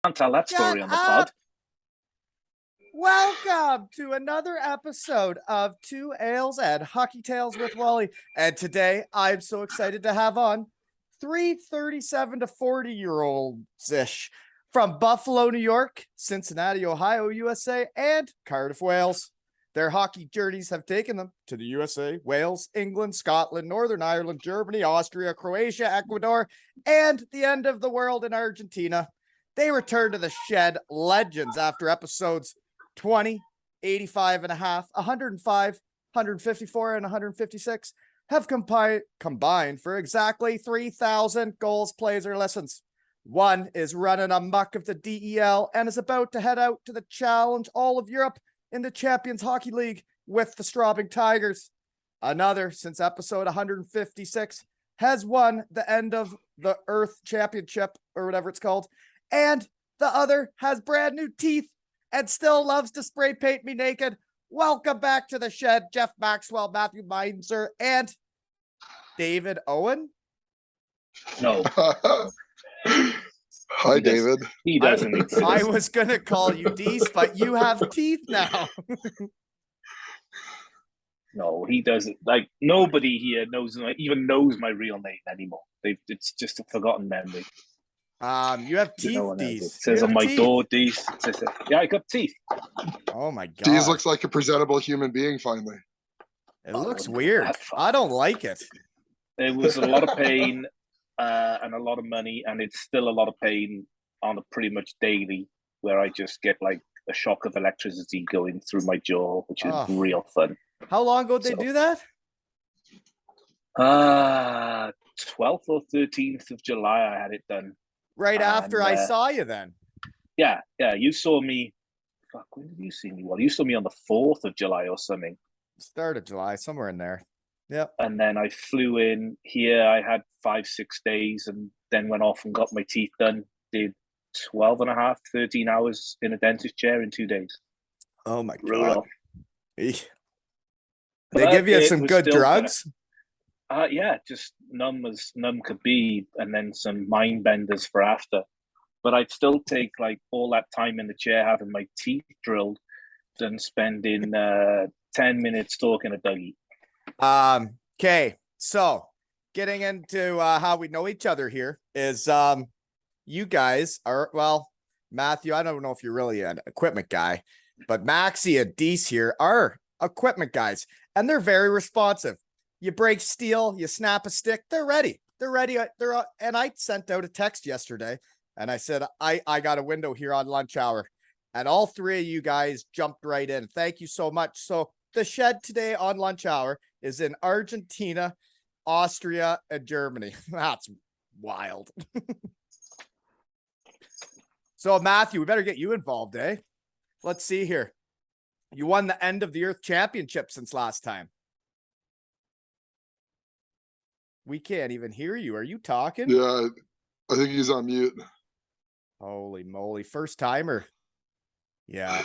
Can't tell that story on the pod. Welcome to another episode of Two Ales and Hockey Tales with Wally. And today I'm so excited to have on 37 to 40-year-olds-ish from Buffalo, New York, Cincinnati, Ohio, USA, and Cardiff, Wales. Their hockey journeys have taken them to the USA, Wales, England, Scotland, Northern Ireland, Germany, Austria, Croatia, Ecuador, and the end of the world in Argentina. They return to the shed legends after episodes 20, 85 and a half, 105, 154, and 156 have combined for exactly 3,000 goals, plays, or listens. One is running amok of the DEL and is about to head out to the challenge all of Europe in the Champions Hockey League with the Straubing Tigers. Another, since episode 156, has won the end of the Earth Championship, or whatever it's called, and the other has brand new teeth and still loves to spray paint me naked. Welcome back to the shed, Jeff Maxwell, Matthew Meinzer, and David Owen. No. Hi, David. He doesn't exist. I was going to call you Dease, but you have teeth now. No, he doesn't. Like, nobody here even knows my real name anymore. It's just a forgotten memory. You have teeth, Dease. It says on my door, Dease. Yeah, I got teeth. Oh my god. Dease looks like a presentable human being finally. It looks weird. I don't like it. It was a lot of pain and a lot of money, and it's still a lot of pain on a pretty much daily, where I just get like a shock of electricity going through my jaw, which is real fun. How long ago did they do that? 12th or 13th of July I had it done. Right after I saw you then. Yeah. You saw me. Fuck, when did you see me? Well, you saw me on the 4th of July or something. Start of July, somewhere in there. Yep. And then I flew in here. I had 5-6 days and then went off and got my teeth done. Did 12 and a half, 13 hours in a dentist chair in 2 days. Oh my God. They give you some good drugs? Yeah, just numb as numb could be, and then some mind benders for after. But I'd still take like all that time in the chair having my teeth drilled than spending 10 minutes talking to Dougie. Okay, so getting into how we know each other here is you guys are, well, Matthew, I don't know if you're really an equipment guy, but Maxie and Dease here are equipment guys, and they're very responsive. You break steel, you snap a stick, they're ready. They're ready. And I sent out a text yesterday and I said, I got a window here on lunch hour, and all three of you guys jumped right in. Thank you so much. So the shed today on lunch hour is in Argentina, Austria, and Germany. That's wild. So Matthew, we better get you involved, eh? Let's see here. You won the end of the Earth Championship since last time. We can't even hear you. Are you talking? Yeah, I think he's on mute. Holy moly. First timer. Yeah.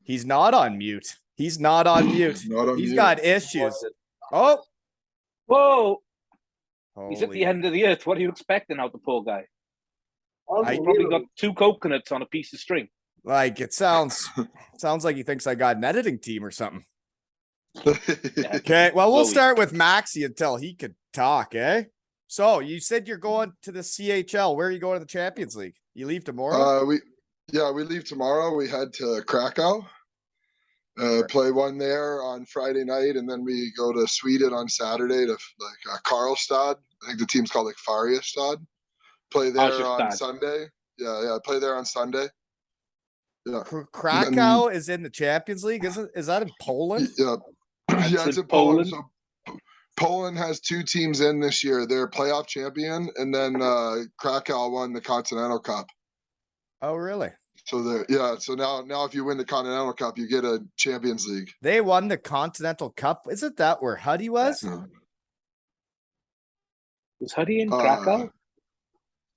He's not on mute. He's not on mute. He's got issues. Oh. Whoa. Holy. He's at the end of the earth. What are you expecting out the poor guy? I probably got 2 coconuts on a piece of string. Like, it sounds like he thinks I got an editing team or something. Okay, well, we'll start with Maxie until he could talk, eh? So you said you're going to the CHL. Where are you going to the Champions League? You leave tomorrow? We leave tomorrow. We head to Krakow, play one there on Friday night, and then we go to Sweden on Saturday to like Karlstad. I think the team's called like Färjestad. Play there on Sunday. Yeah, play there on Sunday. Yeah. Krakow is in the Champions League. Is that in Poland? Yeah. Yeah, it's in Poland. So Poland has 2 teams in this year. They're playoff champion, and then Krakow won the Continental Cup. Oh, really? So So now if you win the Continental Cup, you get a Champions League. They won the Continental Cup. Isn't that where Huddy was? Yeah. Was Huddy in Krakow?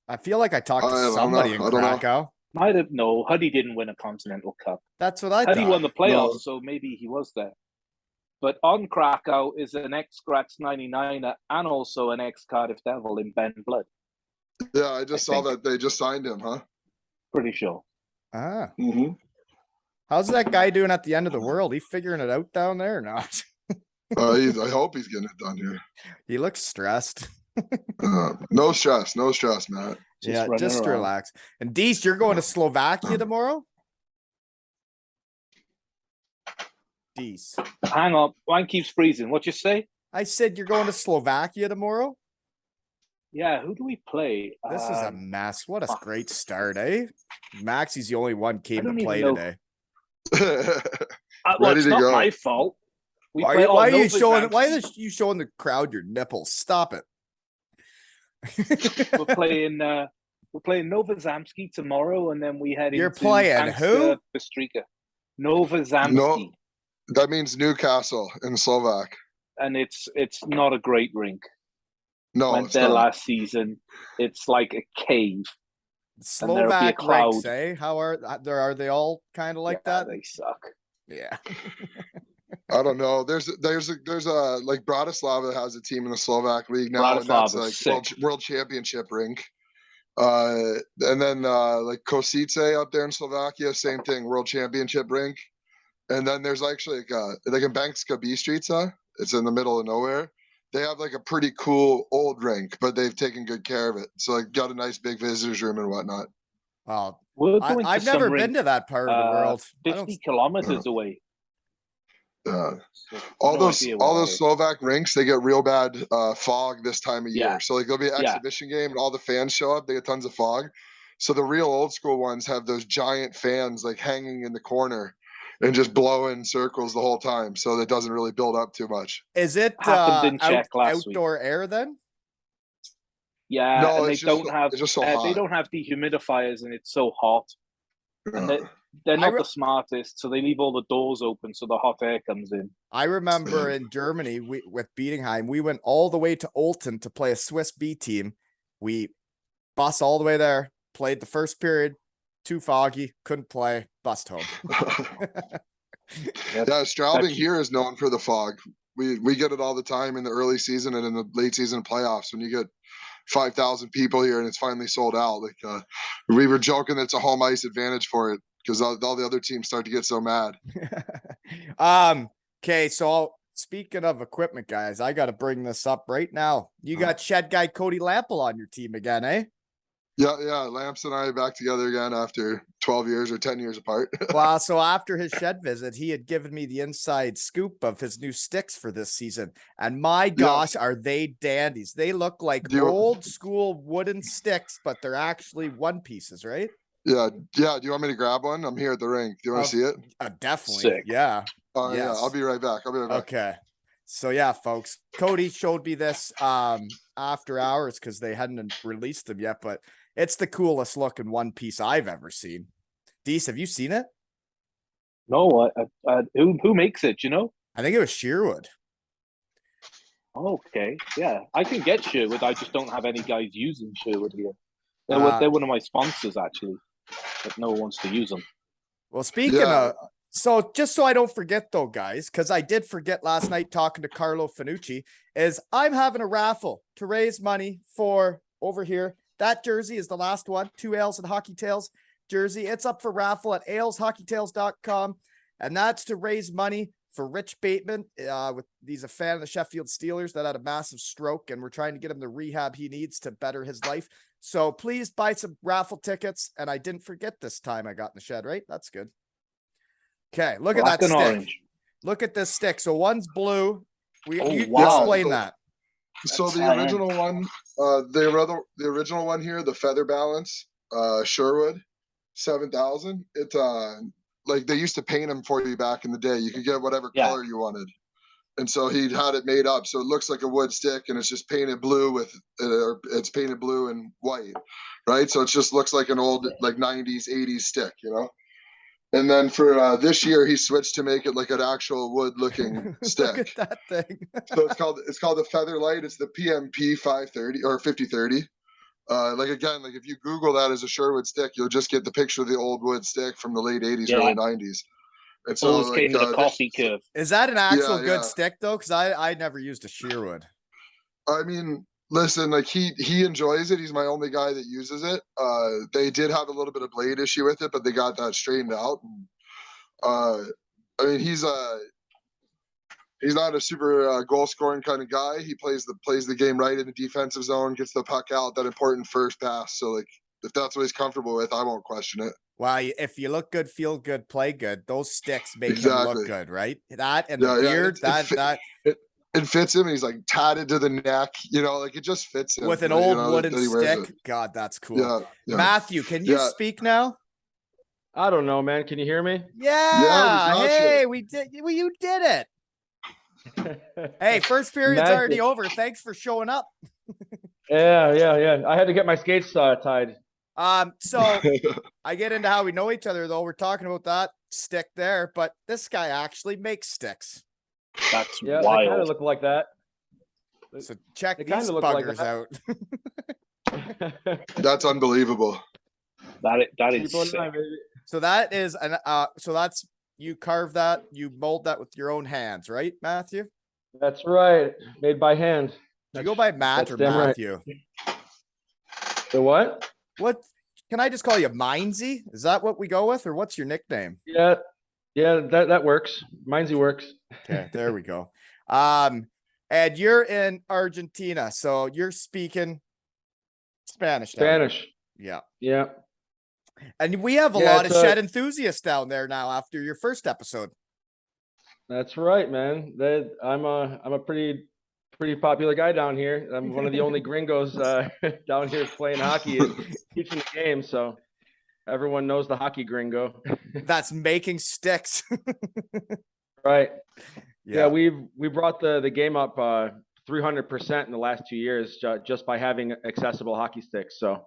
I feel like I talked to somebody in Krakow. Might have. No, Huddy didn't win a Continental Cup. That's what I thought. Huddy won the playoffs, so maybe he was there. But on Krakow is an ex-Graz 99er and also an ex-Cardiff Devil in Ben Blood. Yeah, I just saw that they just signed him, huh? Pretty sure. Ah, Hmm. how's that guy doing at the end of the world? He figuring it out down there or not? I hope he's getting it done here. He looks stressed. No stress, Matt. Yeah, running just around. relax. And Dease, you're going to Slovakia tomorrow? Dease. Hang on. Wine keeps freezing. What you say? I said you're going to Slovakia tomorrow? Yeah, who do we play? This is a mess. What a great start, eh? Maxie's the only one came to don't even play know. today. Well, Ready it's to not go. my fault. Why are you showing? Why Zamski. are you showing the crowd your nipples? Stop it. We're playing Nova Zamski tomorrow, and then we head You're into playing who? Bistrica. Nova Zamski. No, that means Newcastle in Slovak. And it's not a great rink. No, Went it's there not. last season. It's like a cave. Slovak rinks, cloud. eh? How are they all kind of like that? They suck. Yeah. I don't know. There's a like Bratislava has a team in the Slovak league now, and that's like Bratislava's world championship rink. And then like Kosice up there in Slovakia, same thing, world championship rink. And then there's actually like in Bankska Bystrica, it's in the middle of nowhere. They have like a pretty cool old rink, but they've taken good care of it. So like got a nice big visitors room and whatnot. Well, We're going I've to never some been rink, to that part of the world. 50 kilometers away. Uh, So all no those idea where all that those is. Slovak rinks, they get real bad fog this time of year. Yeah. So like there'll be an Yeah. exhibition game and all the fans show up, they get tons of fog. So the real old school ones have those giant fans like hanging in the corner and just blowing circles the whole time. So it doesn't really build up too much. Is it Happened in Czech last week. outdoor air then? Yeah, No, and they it's just don't so- have it's just so they hot. don't have dehumidifiers, and it's so hot. And Uh, they're not re- the smartest, so they leave all the doors open so the hot air comes in. I remember in Germany with Bietigheim, we went all the way to Olten to play a Swiss B team. We bus all the way there, played the first period, too foggy, couldn't play, bust home. Yeah, Straubing That's- here is known for the fog. We get it all the time in the early season and in the late season playoffs when you get 5,000 people here and it's finally sold out. Like we were joking that it's a home ice advantage for it because all the other teams start to get so mad. Okay, so speaking of equipment, guys, I got to bring this up right now. You got shed guy Cody Lample on your team again, eh? Yeah, Lamps and I are back together again after 12 years or 10 years apart. Well, so after his shed visit, he had given me the inside scoop of his new sticks for this season. And my gosh, are they dandies. They look like old school wooden sticks, but they're actually one pieces, right? Yeah. Do you want me to grab one? I'm here at the rink. Do you want to see it? Definitely. Sick. Yeah. Oh, yeah. Yes. I'll be right back. Okay. So yeah, folks, Cody showed me this after hours because they hadn't released them yet, but it's the coolest looking one piece I've ever seen. Dease, have you seen it? No, who makes it? You know? I think it was Sherwood. Okay, yeah, I can get Sherwood. I just don't have any guys using Sherwood here. They're one of my sponsors actually, but no one wants to use them. Well, speaking of, so just so I don't forget though, guys, because I did forget last night talking to Carlo Finucci, is I'm having a raffle to raise money for over here. That jersey is the last one, 2 Ales and Hockey Tales jersey. It's up for raffle at aleshockeytales.com, and that's to raise money for Rich Bateman. He's a fan of the Sheffield Steelers that had a massive stroke, and we're trying to get him the rehab he needs to better his life. So please buy some raffle tickets. And I didn't forget this time I got in the shed, right? That's good. Okay, look at that stick. Orange. Look at this stick. So one's blue. You wow. explain that. So That's the original one, the original one here, the Feather Balance, Sherwood, 7,000. It like they used to paint them for you back in the day. You could get whatever color you wanted, and so he had it made up so it looks like a wood stick, and it's just painted blue with it's painted blue and white, right? So it just looks like an old like 90s, 80s stick, you know. And then for this year, he switched to make it like an actual wood-looking stick. Look at that thing. So it's called the Feather Light. It's the PMP 530 or 5030. Like again, like if you Google that as a Sherwood stick, you'll just get the picture of the old wood stick from the late 80s, early 90s. And so always came with a coffee curve. Is that an actual good stick though? Because I never used a Sherwood. I mean, Listen, like he enjoys it. He's my only guy that uses it. They did have a little bit of blade issue with it, but they got that straightened out. And, I mean, he's not a super goal scoring kind of guy. He plays the game right in the defensive zone, gets the puck out, that important first pass. So like, if that's what he's comfortable with, I won't question it. Well, if you look good, feel good, play good, those sticks make him Exactly. look good, right? That and the beard, it fits him. He's like tatted to the neck, like it just fits him. with an old wooden stick. God, that's cool. Yeah. Matthew, can you speak now? I don't know, man. Can you hear me? Yeah. we got Hey, you. we did. Well, you did it. Hey, first period's already over. Thanks for showing up. Yeah. I had to get my skates tied. So I get into how we know each other, though. We're talking about that stick there, but this guy actually makes sticks. That's Yeah, wild. they kind of look like that. So check They these kinda look like buggers that. out. That's unbelievable. That is People sick. know, baby. So that is an so that's you carve that, you mold that with your own hands, right, Matthew? That's right. Made by hand. Do you go by Matt that's or damn right. Matthew? The what? What can I just call you, Meinzer? Is that what we go with, or what's your nickname? Yeah, that works. Meinzer works. Okay, there we go. And you're in Argentina, so you're speaking Spanish. Spanish. Yeah. Yeah. And we have a lot of shed enthusiasts down there now after your first episode. That's right, man. I'm a pretty popular guy down here. I'm one of the only gringos down here playing hockey and teaching the game, so everyone knows the hockey gringo. That's making sticks. Right. Yeah, we brought the game up 300% in the last 2 years just by having accessible hockey sticks. So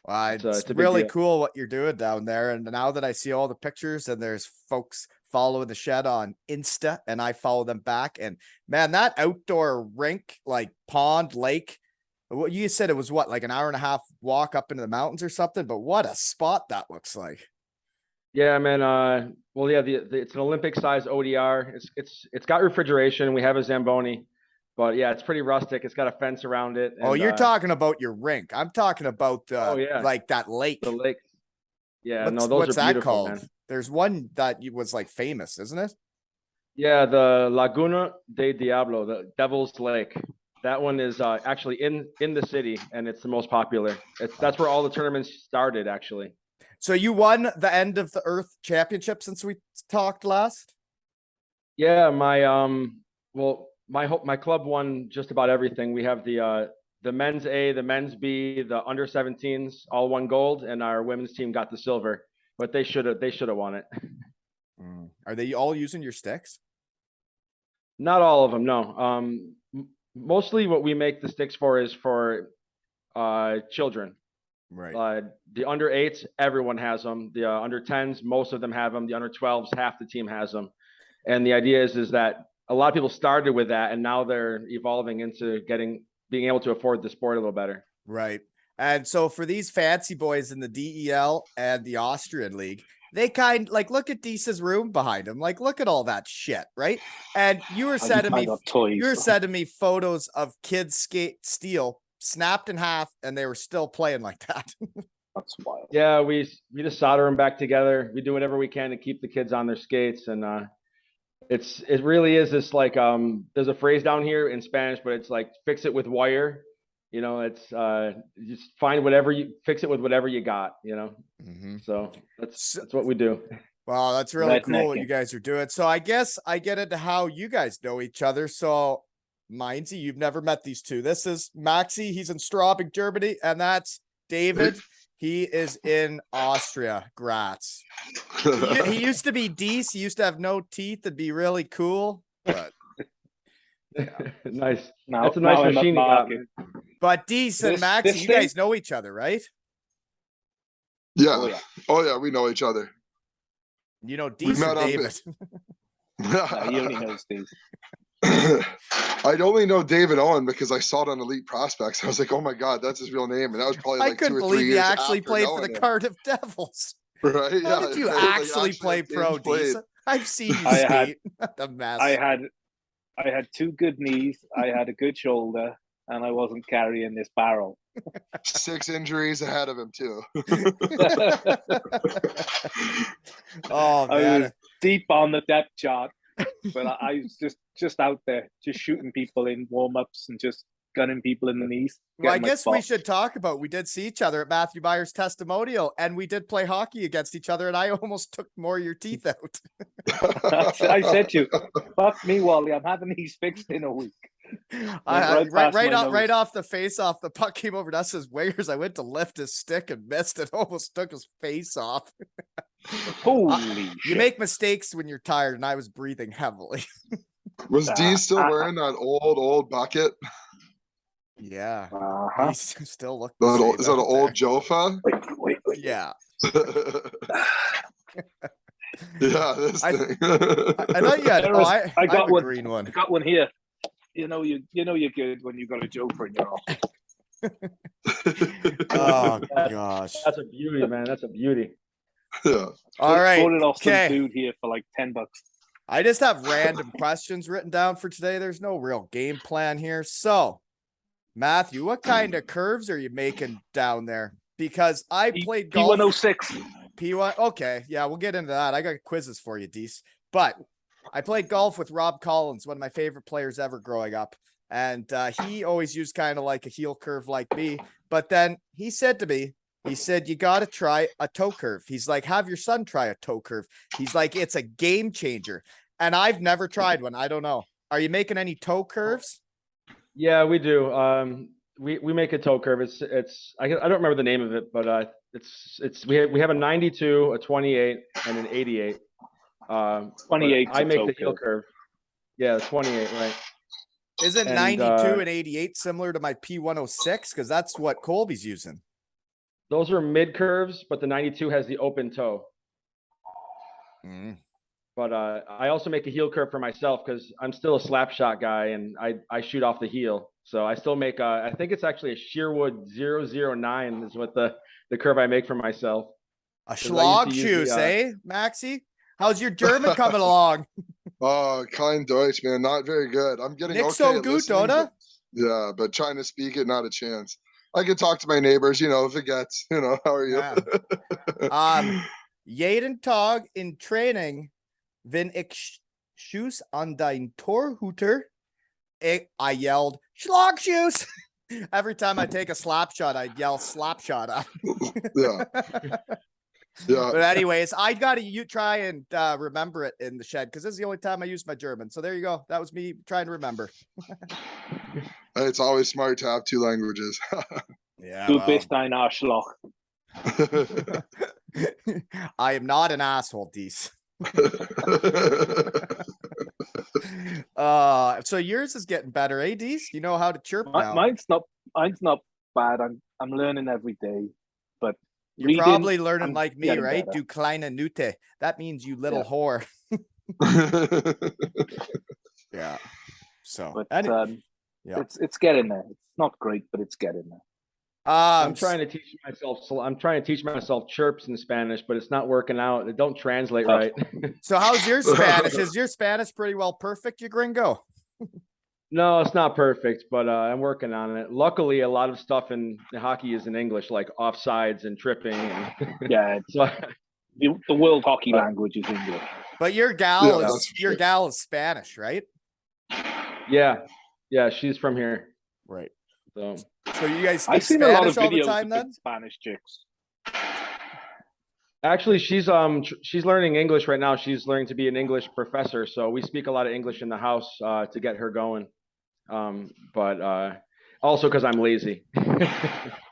it's really cool what you're doing down there. And now that I see all the pictures and there's folks following the shed on Insta and I follow them back, and man, that outdoor rink, like pond, lake, what you said, it was what, like an hour and a half walk up into the mountains or something, but what a spot that looks like. Yeah, man. Well, yeah, it's an Olympic size ODR. It's got refrigeration. We have a Zamboni, but yeah, it's pretty rustic. It's got a fence around it. And, you're talking about your rink. I'm talking about like that lake. The lake. Yeah, those are that beautiful, called? man. There's one that was like famous, isn't it? Yeah, the Laguna de Diablo, the Devil's Lake. That one is actually in the city, and it's the most popular. That's where all the tournaments started, actually. So you won the End of the Earth Championship since we talked last? Yeah, my club won just about everything. We have the men's A, the men's B, the under 17s all won gold, and our women's team got the silver. But they should have won it. Are they all using your sticks? Not all of them, no. Mostly what we make the sticks for is for children. Right. The under 8s, everyone has them. The under 10s, most of them have them. The under 12s, half the team has them. And the idea is that a lot of people started with that, and now they're evolving into being able to afford the sport a little better. Right. And so for these fancy boys in the DEL and the Austrian league, they look at Dease's room behind him. Like, look at all that shit, right? And you were sending me photos of kids steel snapped in half, and they were still playing like that. That's wild. Yeah, we just solder them back together. We do whatever we can to keep the kids on their skates, and it really is this like there's a phrase down here in Spanish, but it's like fix it with wire. It's just fix it with whatever you got. Mm-hmm. So that's what we do. Wow, that's really cool what you guys are doing. So I guess I get into how you guys know each other. So Meinzer, you've never met these two. This is Maxi. He's in Straubing, Germany, and that's David. He is in Austria, Graz. He used to be Dease. He used to have no teeth and be really cool. But yeah. Nice. That's a nice machine you got. But Dease and Maxi, you guys know each other, right? Yeah. Oh yeah, we know each other. You know Dease or David? He only knows Dease. I'd only know David Owen because I saw it on Elite Prospects. I was like, oh my God, that's his real name. And that was probably like 2 or 3 years. I couldn't believe he actually played for the Cardiff Devils. Right? How did you actually play pro, Dease? I've seen you skate. The mess. I had 2 good knees. I had a good shoulder. and I wasn't carrying this barrel. 6 injuries ahead of him too. Oh I man. was deep on the depth chart, but I was just out there, just shooting people in warm-ups and just gunning people in the knees. Well, I getting my guess we spot. should talk about, we did see each other at Matthew Meyer's testimonial, and we did play hockey against each other, and I almost took more of your teeth out. I said to you, fuck me, Wally, I'm having these fixed in a week. Right off the face off, the puck came over to us as wingers. I went to lift his stick and missed it. Almost took his face off. Holy shit. You make mistakes when you're tired, and I was breathing heavily. Was Dease still wearing that old bucket? Yeah. Uh-huh. He still looked Is that an old Jofa? Wait. Yeah. Yeah, this thing. I thought you had. I got have a one. green one. I got one here. You know you're good when you got a Joker in your office. Oh gosh. That's a beauty, man. That's a beauty. Yeah. All right. Bought it off some Okay. dude here for like $10. I just have random questions written down for today. There's no real game plan here. So, Matthew, what kind of curves are you making down there? Because I played golf. P106. P1. Okay. Yeah, we'll get into that. I got quizzes for you, Dease. But I played golf with Rob Collins, one of my favorite players ever growing up. And he always used kind of like a heel curve like me. But then he said to me, you got to try a toe curve. He's like, have your son try a toe curve. He's like, it's a game changer. And I've never tried one. I don't know. Are you making any toe curves? Yeah, we do. We make a toe curve. I don't remember the name of it, but we have a 92, a 28, and an 88. 28. I make the heel curve. Yeah, 28, right? Isn't 92 and 88 similar to my P106? Because that's what Colby's using. Those are mid curves, but the 92 has the open toe. But I also make a heel curve for myself because I'm still a slap shot guy and I shoot off the heel. So I still make I think it's actually a Shearwood 009 is what the curve I make for myself. A Schlag shoes, Maxie? How's your German coming along? Oh, kein Deutsch, man. Not very good. I'm getting Nicht okay so at gut, listening, oder? Yeah, but trying to speak it, not a chance. I can talk to my neighbors, if it gets, how are you? Yeah. Jeden Tag in Training, wenn ich Schuss an dein Torhüter, I yelled, Schlag shoes. Every time I take a slap shot, I'd yell slap shot up. Yeah. Yeah. But anyways, I got to try and remember it in the shed because this is the only time I use my German. So there you go. That was me trying to remember. It's always smart to have 2 languages. Yeah. Du bist ein Arschloch. I am not an asshole, Dease. So yours is getting better, eh, Dease? You know how to chirp now. Mine's not bad. I'm learning every day, but you're probably learning I'm like me, right? better. Du kleine Nute. That means you little whore. Yeah. So, but yeah, it's getting there. It's not great, but it's getting there. I'm trying to teach myself chirps in Spanish, but it's not working out. It don't translate right. So how's your Spanish? Is your Spanish pretty well perfect, you gringo? No, it's not perfect, but I'm working on it. Luckily, a lot of stuff in hockey is in English, like offsides and tripping. And Yeah, so, the world hockey language is English. But your gal is Spanish, right? Yeah, she's from here. Right. So you guys speak I've seen a lot of Spanish all the videos time of then? Spanish chicks. actually, she's learning English right now. She's learning to be an English professor, so we speak a lot of English in the house to get her going. But also because I'm lazy.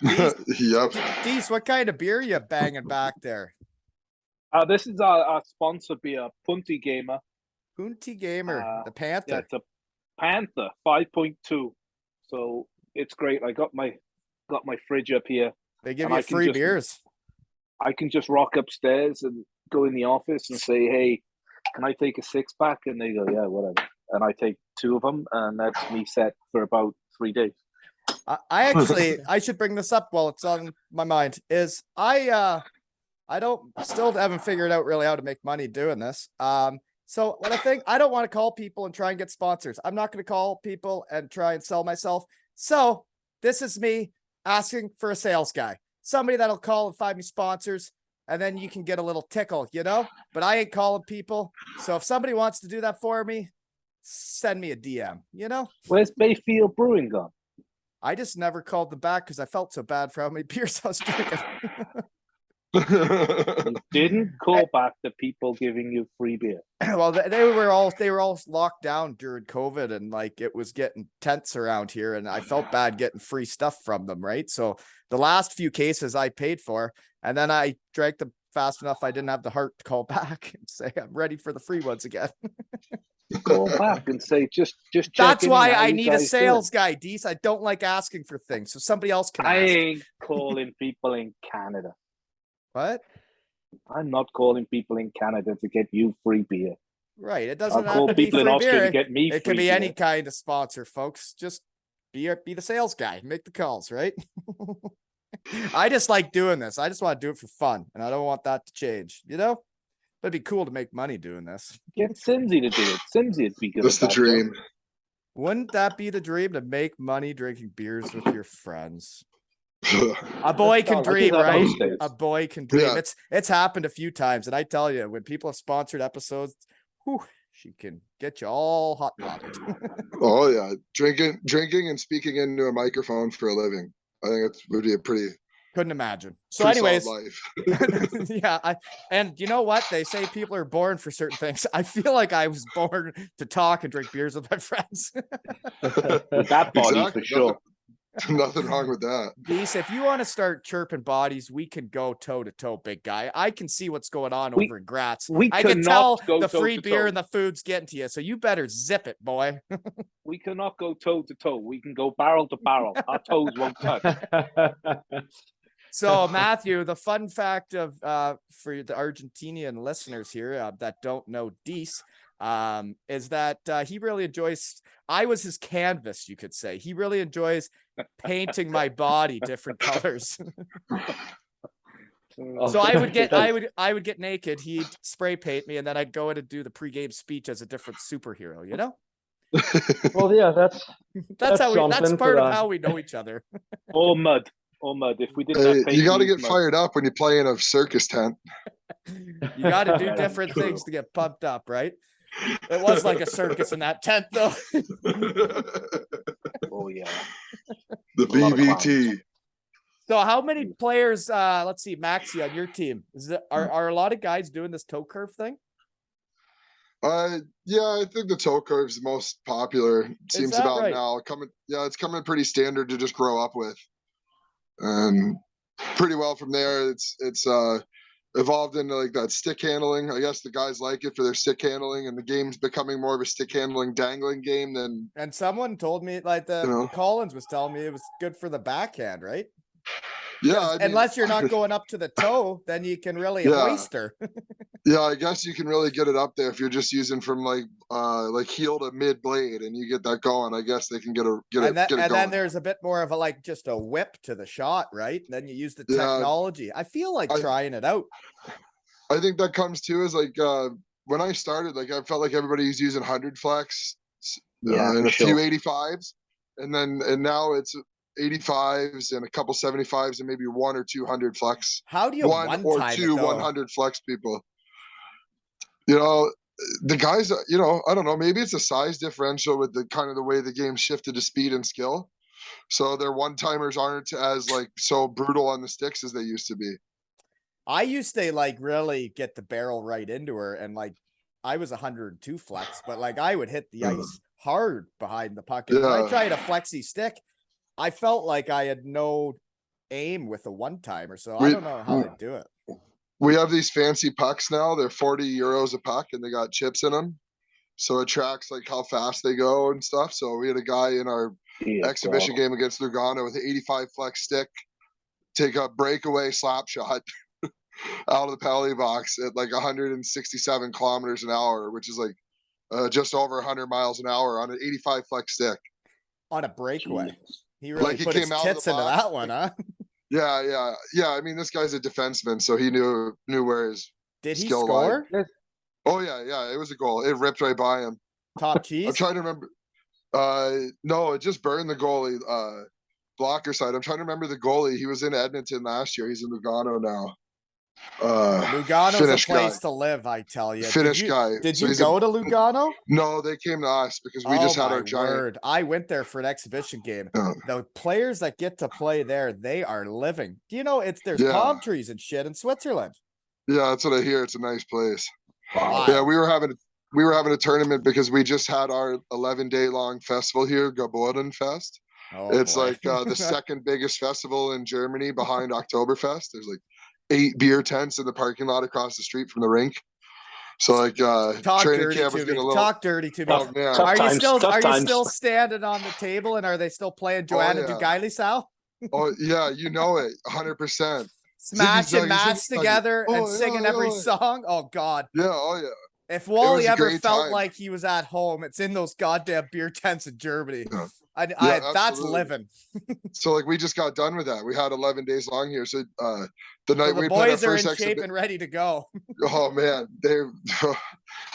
Yep. Dease, what kind of beer you banging back there? This is our sponsor beer, Punti Gamer. Punti Gamer, the Panther. Yeah, it's a Panther 5.2. So it's great. I got my fridge up here. They give you free beers. I can just rock upstairs and go in the office and say, "Hey, can I take a 6-pack?" And they go, "Yeah, whatever." And I take 2 of them, and that's me set for about 3 days. I should bring this up while it's on my mind. Is I still haven't figured out really how to make money doing this. So what I think, I don't want to call people and try and get sponsors. I'm not going to call people and try and sell myself. So this is me asking for a sales guy, somebody that'll call and find me sponsors, and then you can get a little tickle, you know? But I ain't calling people. So if somebody wants to do that for me, send me a DM, you know? Where's Bayfield Brewing gone? I just never called them back because I felt so bad for how many beers I was drinking. You didn't call back the people giving you free beer. Well, they were all locked down during COVID, and like it was getting tense around here, and I felt bad getting free stuff from them, right? So the last few cases I paid for, and then I drank them fast enough I didn't have the heart to call back and say I'm ready for the free ones again. Call back and say just check That's in why and how I you need a guys sales doing. guy, Dease. I don't like asking for things, so somebody else can I ask. ain't calling people in Canada. What? I'm not calling people in Canada to get you free beer. Right. It I'll doesn't have call to be people in free Austria beer. to get me It free can be beer. any kind of sponsor, folks. Just be the sales guy. Make the calls, right? I just like doing this. I just want to do it for fun, and I don't want that to change. You know, it'd be cool to make money doing this. Get Simsy to do it. Simsy would be good. That's the at that job. dream. Wouldn't that be the dream, to make money drinking beers with your friends? A boy can Let's dream, just have right? those days. A boy can dream. Yeah. It's happened a few times, and I tell you, when people have sponsored episodes, whew, she can get you all hot blooded. Oh yeah, drinking and speaking into a microphone for a living. I think it would be a pretty Couldn't imagine. So, pretty anyways, solid life. yeah. And you know what? They say people are born for certain things. I feel like I was born to talk and drink beers with my friends. With that body, Exactly. for sure. Nothing wrong with that. Dease, if you want to start chirping bodies, we can go toe to toe, big guy. I can see what's going on over in Graz. we I can cannot tell go the free toe-to-toe. beer and the food's getting to you. So you better zip it, boy. We cannot go toe to toe. We can go barrel to barrel. Our toes won't touch. So Matthew, the fun fact of for the Argentinian listeners here that don't know Dease, is that he really enjoys. I was his canvas, you could say. He really enjoys painting my body different colors. So I would get naked. He'd spray paint me, and then I'd go in and do the pregame speech as a different superhero. You know, Well, yeah, that's that's how that's something part for of the- how we know each other. Or mud. If we didn't have paint, You got to we'd get use mud. fired up when you play in a circus tent. You got to do Yeah, different true. things to get pumped up, right? It was like a circus in that tent, though. The Oh yeah. lot of BBT. So how many players, let's see, Maxie, on your team? Are a lot of guys doing this toe curve thing? Yeah, I think the toe curve's the most popular. Seems that about right? now. It's coming pretty standard to just grow up with. And pretty well from there. It's evolved into like that stick handling. I guess the guys like it for their stick handling, and the game's becoming more of a stick handling dangling game than And someone told me, like Collins was telling me, it was good for the backhand, right? yeah. 'Cause I mean, unless you're not going up to the toe, then you can really Yeah. hoist her. yeah, I guess you can really get it up there if you're just using from like heel to mid blade, and you get that going. I guess they can get it And going. then there's a bit more of a like just a whip to the shot, right? And then you use the Yeah. technology. I feel like trying it out. I think that comes too is like when I started, like I felt like everybody was using 100 flex Yeah, and for a few sure. 85s, and now it's 85s and a couple 75s and maybe 1 or 200 flex. How do you One or time two it, though? 100 flex people. You know, the guys. You know, I don't know. Maybe it's a size differential with the kind of the way the game shifted to speed and skill. So their one timers aren't as like so brutal on the sticks as they used to be. I used to like really get the barrel right into her, and like I was 102 flex, but like I would hit the ice hard behind the puck. And when I Yeah. tried a flexi stick, I felt like I had no aim with a one timer. So I don't know how they do it. We have these fancy pucks now. They're 40 euros a puck, and they got chips in them, so it tracks like how fast they go and stuff. So we had a guy in our Dear exhibition God. game against Lugano with an 85 flex stick, take a breakaway slap shot out of the penalty box at like 167 kilometers an hour, which is like just over 100 miles an hour on an 85 flex stick. On a breakaway. Jesus. He really Like, he put his came out of the tits into box, that one, huh? Yeah. I mean, this guy's a defenseman, so he knew where his Did he skill score? lied. Oh yeah, it was a goal. It ripped right by him. Top I'm cheese? trying to remember. No, it just burned the goalie. Blocker side. I'm trying to remember the goalie. He was in Edmonton last year. He's in Lugano now. Lugano's a Finnish place guy. to live, I tell you. Finnish guy. Did So you he's go to Lugano? No, they came to us because we just had our giant. Word. I went there for an exhibition game. Yeah. The players that get to play there, they are living. Do you know there's Yeah. palm trees and shit in Switzerland? Yeah, that's what I hear. It's a nice place. Wow. Yeah, we were having a tournament because we just had our 11-day long festival here, Geburtenfest. It's boy. like the second biggest festival in Germany behind Oktoberfest. There's like 8 beer tents in the parking lot across the street from the rink. So like Talk training dirty camp was to getting me. a little. Talk dirty to me. Oh man, Tough Are you times, still tough times. standing on the table and are they still playing Joanna Dugaili Sal? Oh yeah, you know it, 100%. Smashing Ziggy, masks Ziggy. together and Oh, singing yeah, every yeah. song. Oh God. Yeah, oh yeah. If Wally was a ever great felt time. like he was at home, it's in those goddamn beer tents in Germany. Yeah. That's absolutely. living. So like we just got done with that. We had 11 days long here. So the night So the we played our boys are in first shape exhibition. and ready to go. Oh man, they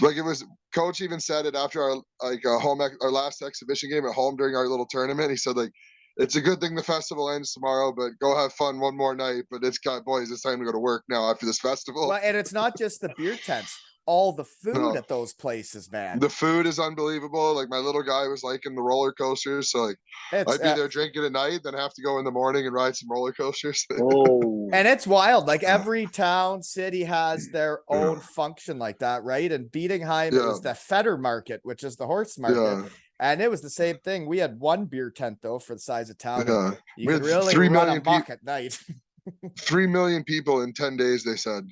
like it was. Coach even said it after our our last exhibition game at home during our little tournament. He said like, it's a good thing the festival ends tomorrow, but go have fun one more night. But it's time to go to work now after this festival. Well, and it's not just the beer tents. All the food No. at those places, man. The food is unbelievable. Like my little guy was liking the roller coasters, so like It's I'd be there drinking at night, then have to go in the morning and ride some roller coasters. Oh, and it's wild. Like every town, city has their own function like that, right? And Bietigheim, it was the Fetter Market, which is the horse market. Yeah. And it was the same thing. We had one beer tent though for the size of town. Yeah. You We could had really 3 run million amok at night. 3 million people in 10 days, they said.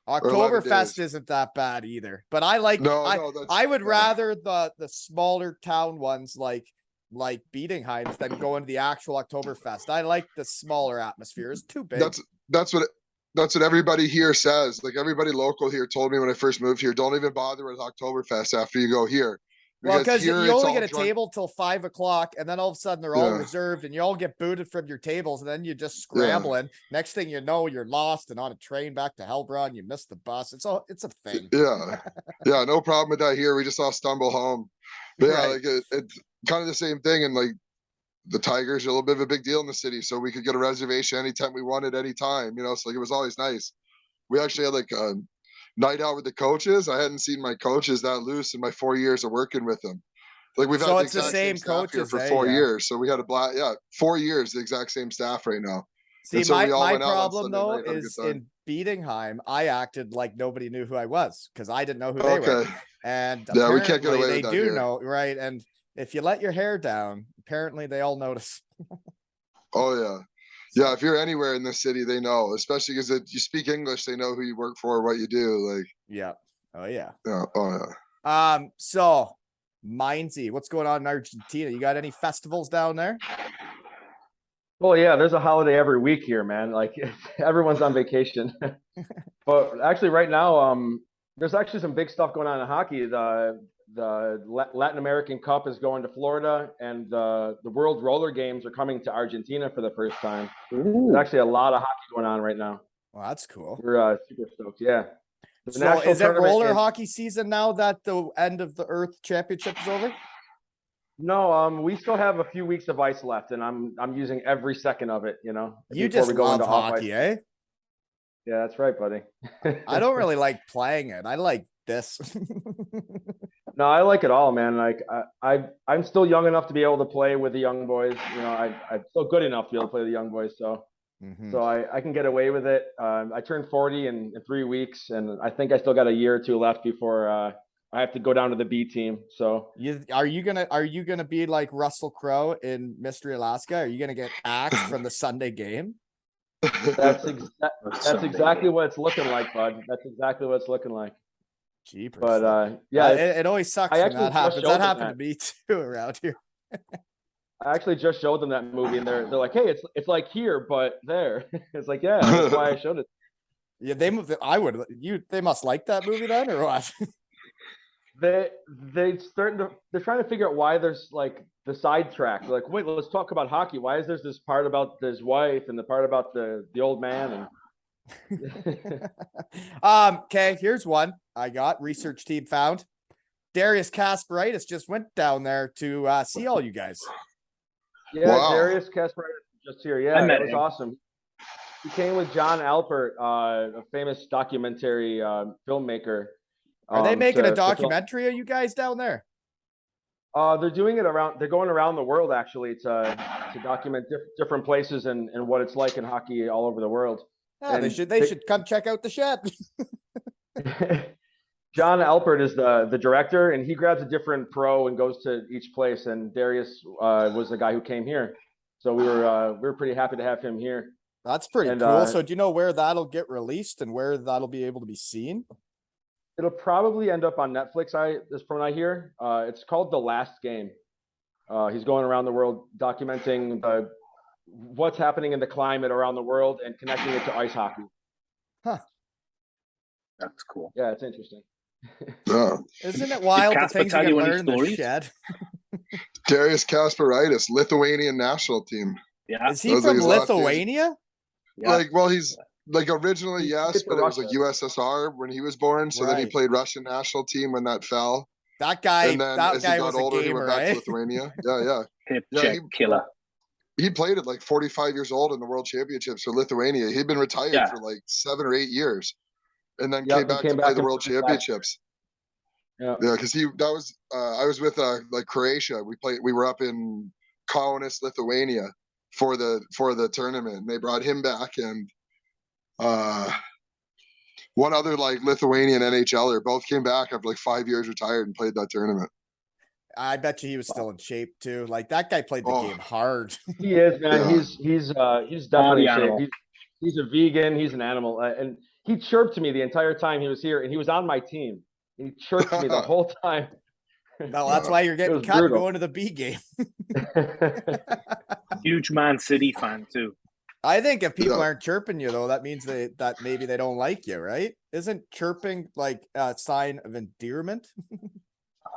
Oktoberfest days. isn't that bad either. But I like I would rather the smaller town ones like Bietigheim's than going to the actual Oktoberfest. I like the smaller atmosphere. It's too big. That's what everybody here says. Like everybody local here told me when I first moved here, don't even bother with Oktoberfest after you go here. Well, because you here, only get a table till 5 o'clock, and then all of a sudden they're all reserved, and you all get booted from your tables, and then you're just scrambling. Next thing you know, you're lost and on a train back to Hellbron. You missed the bus. It's a thing. Yeah, no problem with that here. We just all stumble home. But yeah, like it's kind of the same thing. And like the Tigers are a little bit of a big deal in the city, so we could get a reservation anytime we wanted, anytime. You know, so like it was always nice. We actually had like a night out with the coaches. I hadn't seen my coaches that loose in my 4 years of working with them. Like we've had the exact same staff here for 4 years. So we had 4 years, the exact same staff right now. See, so my problem though is in Bietigheim, I acted like nobody knew who I was because I didn't know who they were. And yeah, we can't get away they with that do here. know, right? And if you let your hair down, apparently they all notice. Oh yeah. Yeah, if you're anywhere in this city, they know, especially because you speak English, they know who you work for, what you do. Like, yeah. Oh yeah. Yeah. Oh yeah. So Meinzer, what's going on in Argentina? You got any festivals down there? Well, yeah, there's a holiday every week here, man. Like everyone's on vacation. But actually right now, there's actually some big stuff going on in hockey. The Latin American Cup is going to Florida, and the World Roller Games are coming to Argentina for the first time. There's actually a lot of hockey going on right now. Well, that's cool. We're super stoked. Yeah. So is it roller hockey season now that the end of the Earth Championship is over? No, we still have a few weeks of ice left, and I'm using every second of it. You know, you just love hockey, eh? Yeah, that's right, buddy. I don't really like playing it. I like this. No, I like it all, man. Like I'm still young enough to be able to play with the young boys. You know, I'm still good enough to be able to play with the young boys. So, so I can get away with it. I turned 40 in 3 weeks, and I think I still got a year or two left before I have to go down to the B team. So, are you gonna be like Russell Crowe in Mystery Alaska? Are you gonna get axed from the Sunday game? That's exactly what it's looking like, bud. That's exactly what it's looking like. Jeepers. But yeah, it always sucks when that happens. That happened to me too around here. I actually just showed them that movie, and they're like, "Hey, it's like here, but there." It's like, yeah, that's why I showed it. Yeah, they must like that movie then, or what? They're trying to figure out why there's like the sidetrack. They're like, wait, let's talk about hockey. Why is there this part about his wife and the part about the old man? And okay, here's one I got. Research team found. Darius Kasperitis just went down there to see all you guys. Yeah, Wow. Darius Kasper just here. Yeah, I met that was him. awesome. He came with John Alpert, a famous documentary filmmaker. Are they making a to film. documentary of you guys down there? They're doing it around. They're going around the world actually to document different places and what it's like in hockey all over the world. Yeah, they And should come check out the shed. John Alpert is the director, and he grabs a different pro and goes to each place. And Darius was the guy who came here, so we were pretty happy to have him here. That's pretty And, cool. So do you know where that'll get released and where that'll be able to be seen? It'll probably end up on Netflix. From what I hear, it's called The Last Game. He's going around the world documenting what's happening in the climate around the world and connecting it to ice hockey. Huh. That's cool. Yeah, it's interesting. Yeah. Isn't it wild the Casper things you tell can you any learn in the stories? shed? Darius Kasperitis, Lithuanian national team. Yeah. Is he Those are from his last names. Lithuania? Yeah. Like, well, he's like originally, He yes, played for but it was like Russia. USSR when he was born. So then he Right. played Russian national team when that fell. That guy, And then that as he guy got was older, a he went gamer, back eh? to Lithuania. Yeah. Hip Yeah, check killer. He played at like 45 years old in the World Championships for Lithuania. He'd been retired Yeah. for like 7 or 8 years, and then Yep, came he back came to play back the and World played back. Championships. Yeah. Yeah, because I was with like Croatia. We were up in Kaunas, Lithuania for the tournament. And they brought him back and one other like Lithuanian NHLer. Both came back after like 5 years retired and played that tournament. I bet you he was still in shape too. Like that guy played the Oh. game hard. He is, man. Yeah. He's definitely in shape. animal. He's a vegan. He's an animal, and he chirped to me the entire time he was here, and he was on my team. He chirped to me the whole time. No, that's why you're getting was cut brutal. going to the B game. Huge Man City fan too. I think if people Yeah. aren't chirping you though, that means that maybe they don't like you, right? Isn't chirping like a sign of endearment?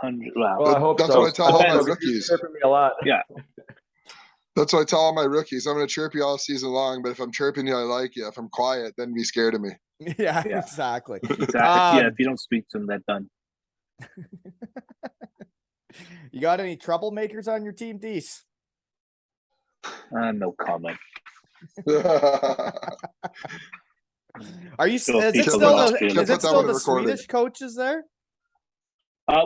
100. Wow. Well, I hope That's so. what I tell all my He's rookies. chirping me a lot. Yeah. That's what I tell all my rookies. I'm going to chirp you all season long, but if I'm chirping you, I like you. If I'm quiet, then be scared of me. Yeah, Yeah. exactly. Exactly. Yeah. Um, If you don't speak to them, they're done. You got any troublemakers on your team, Dease? No comment. Are you? Sure, Is it people still will the, feel is it. it Put that still one the in recording. Swedish coaches there?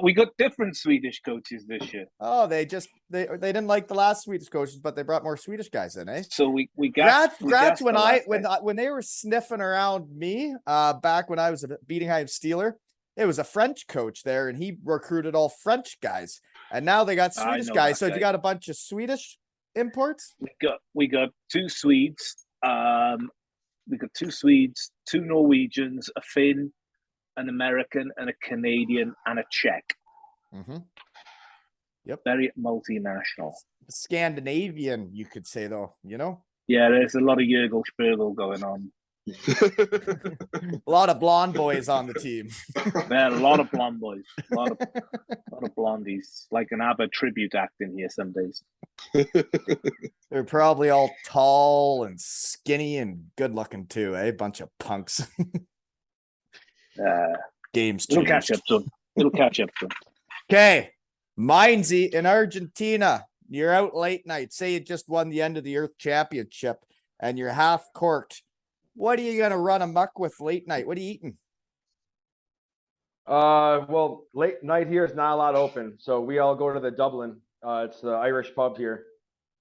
We got different Swedish coaches this year. Oh, they didn't like the last Swedish coaches, but they brought more Swedish guys in, eh? So we got Graz when they were sniffing around me back when I was a Bietigheim Steeler, it was a French coach there, and he recruited all French guys, and now they got I Swedish know guys. that So guy. you got a bunch of Swedish imports. we got 2 Swedes. We got 2 Swedes, 2 Norwegians, a Finn, an American, and a Canadian, and a Czech. Mm-hmm. Very multinational. Scandinavian, you could say though. You know, Yeah, there's a lot of Jurgel Spurgel going on. a lot of blonde boys on the team. There are a lot of blonde boys, a lot of blondies. Like an ABBA tribute act in here some days. They're probably all tall and skinny and good looking too, eh? Bunch of punks. Games It'll changed. catch up to them. It'll catch up to them. Okay, Meinzer in Argentina. You're out late night. Say you just won the end of the Earth Championship and you're half corked. What are you gonna run amok with late night? What are you eating? Well, late night here is not a lot open, so we all go to the Dublin. It's the Irish pub here,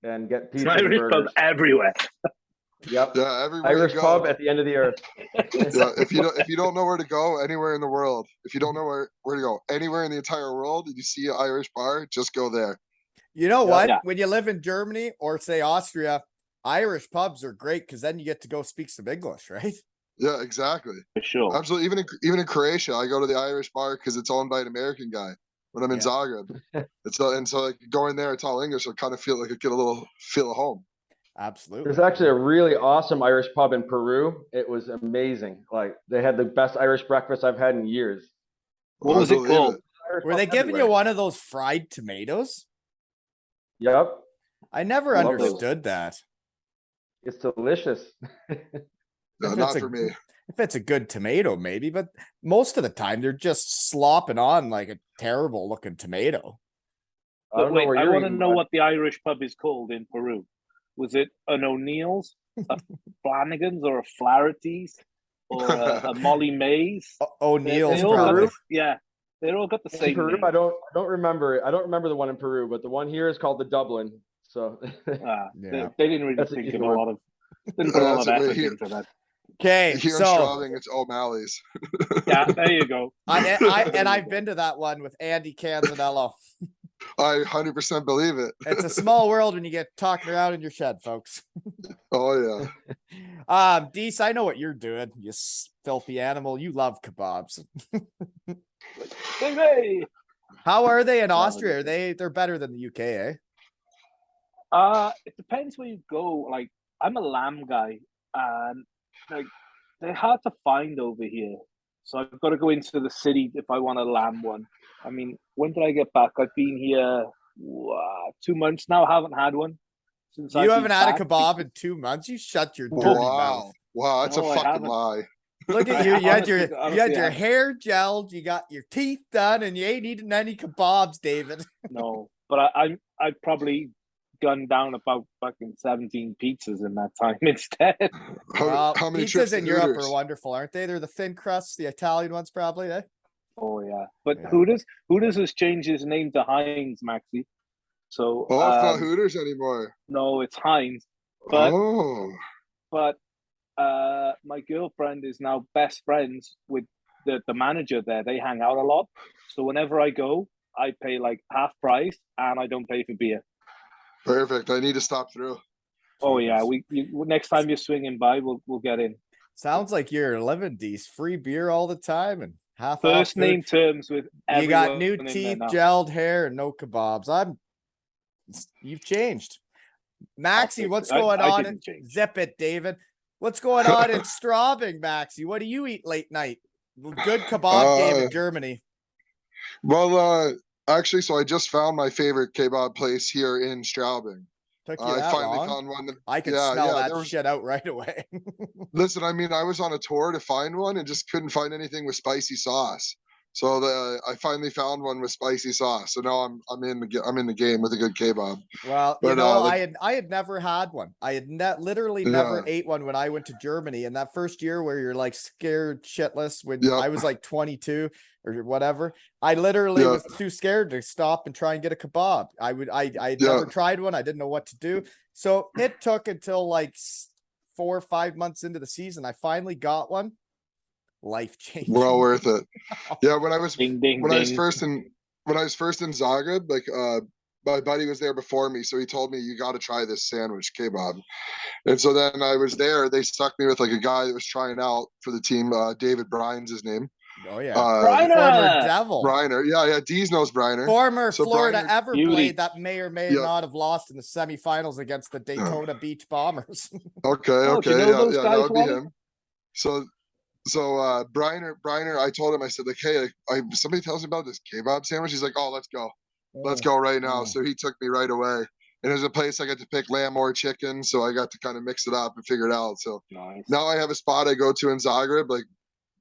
and get pizza and Irish pub burgers. everywhere. Yep. Yeah, everywhere Irish you go. pub at the end of the earth. Yeah, if you don't know where to go anywhere in the world, if you don't know where to go anywhere in the entire world, and you see an Irish bar, just go there. You know what? Yeah. When you live in Germany or say Austria, Irish pubs are great because then you get to go speak some English, right? Yeah, exactly. For sure. Absolutely. Even in Croatia, I go to the Irish bar because it's owned by an American guy. When I'm in Yeah. Zagreb, so like going there, it's all English. I kind of feel like I get a little feel at home. Absolutely. There's actually a really awesome Irish pub in Peru. It was amazing. Like they had the best Irish breakfast I've had in years. What was it believe called? Irish Were pub they giving you everywhere. one of those fried tomatoes? Yep. I never I love those. understood that. It's delicious. No, If not it's a- for me. If it's a good tomato, maybe, but most of the time they're just slopping on like a terrible looking tomato. I don't know Wait, where I you're want to eating, know bud. what the Irish pub is called in Peru. Was it an O'Neill's, a Flanagan's, or a Flaherty's, or a Molly Mays? O'Neill's They all got probably. they all got the In same Peru, name. I don't remember it. I don't remember the one in Peru, but the one here is called the Dublin. So Yeah. They didn't really That's an think easy of a one. lot of didn't put a lot of That's it, effort here- into that. Okay, Here in so Straubing, it's O'Malley's. Yeah, there you go. I've been to that one with Andy Canzanello. I 100% believe it. It's a small world when you get talking around in your shed, folks. Oh yeah. Dease, I know what you're doing, you filthy animal. You love kebabs. Hey! How are they in No, Austria? They're better than the UK, eh? It depends where you go. Like, I'm a lamb guy, and like they're hard to find over here. So I've got to go into the city if I want a lamb one. I mean, when did I get back? I've been here 2 months now. I haven't had one since You I've haven't been had a back kebab because- in 2 months. You shut your dirty mouth. Wow. That's No, a I fucking haven't. lie. Look at I you. You had honestly- you honestly had your haven't. hair gelled, you got your teeth done, and you ain't eating any kebabs, David. No, but I've probably gone down about fucking 17 pizzas in that time instead. How many trips pizzas to in Europe Hooters? are wonderful, aren't they? They're the thin crusts, the Italian ones, probably. Eh? Oh yeah, but Yeah. Hooters has changed his name to Heinz, Maxi. So Oh, it's not Hooters anymore. no, it's Heinz. But Oh. but my girlfriend is now best friends with the manager there. They hang out a lot. So whenever I go, I pay like half price and I don't pay for beer. Perfect. I need to stop through. Oh yeah, Jeebus. next time you're swinging by, we'll get in. Sounds like you're living these free beer all the time and half First off food. name terms with You got everyone new in there teeth, now. gelled hair, and no kebabs. You've changed. Maxie, what's going I on? didn't change. Zip it, David. What's going on in Straubing, Maxie? What do you eat late night? Good kebab game in Germany. Well, actually, so I just found my favorite kebab place here in Straubing. Took you I that finally long? found one that I could yeah, smell yeah, that there was- shit out right away. Listen, I mean, I was on a tour to find one and just couldn't find anything with spicy sauce. So I finally found one with spicy sauce. So now I'm in the game with a good kebab. Well, But, you know, like- I had never had one. I had literally never Yeah. ate one when I went to Germany. And that first year where you're like scared shitless when Yep. I was like 22 or whatever, I literally Yeah. was too scared to stop and try and get a kebab. I'd Yeah. never tried one. I didn't know what to do. So it took until like 4 or 5 months into the season. I finally got one. Life changing. Well worth it. Yeah, when I was Ding, ding, when I was ding. first in Zagreb, like my buddy was there before me, so he told me you got to try this sandwich kebab. And so then I was there. They stuck me with like a guy that was trying out for the team. David Bryan's his name. Oh yeah. Briner! Former Devil. Briner. Yeah, Dease knows Briner. Former So Florida Briner- Everblade Beauty. that may or may Yeah. not have lost in the semifinals against the Daytona Beach Bombers. Okay, Oh, do okay, you know yeah, those yeah, guys, that would be Wally? him. So Briner, I told him, I said like, hey, somebody tells me about this kebab sandwich. He's like, oh, let's go right now. Mm. So he took me right away. And there's a place I got to pick lamb or chicken, so I got to kind of mix it up and figure it out. So Nice. now I have a spot I go to in Zagreb. Like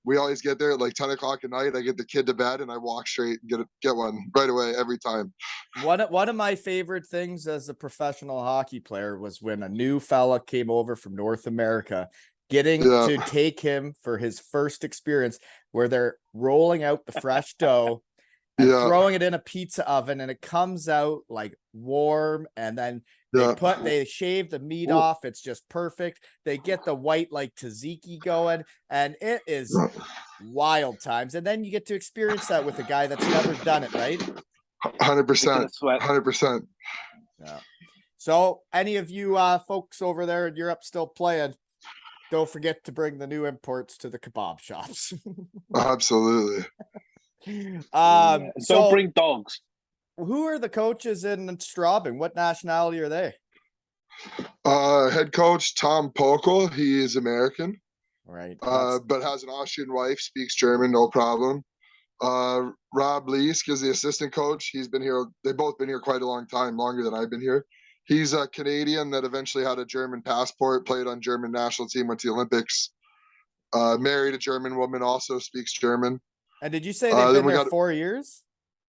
we always get there at like 10 o'clock at night. I get the kid to bed and I walk straight and get one right away every time. One of my favorite things as a professional hockey player was when a new fella came over from North America, getting Yeah. to take him for his first experience where they're rolling out the fresh dough and Yeah. throwing it in a pizza oven and it comes out like warm and then Yeah. they shave the meat Ooh. off. It's just perfect. They get the white like tzatziki going and it is wild times. And then you get to experience that with a guy that's never done it, right? 100%. Making it sweat. 100%. Yeah. So any of you folks over there in Europe still playing, don't forget to bring the new imports to the kebab shops. Absolutely. And So don't bring dogs. who are the coaches in Straubing? What nationality are they? Head coach Tom Pokel, he is American. Right. But has an Austrian wife, speaks German, no problem. Rob Leask is the assistant coach. He's been here. They've both been here quite a long time, longer than I've been here. He's a Canadian that eventually had a German passport, played on German national team, went to the Olympics. Married a German woman, also speaks German. And did you say then they've been we there got- 4 years?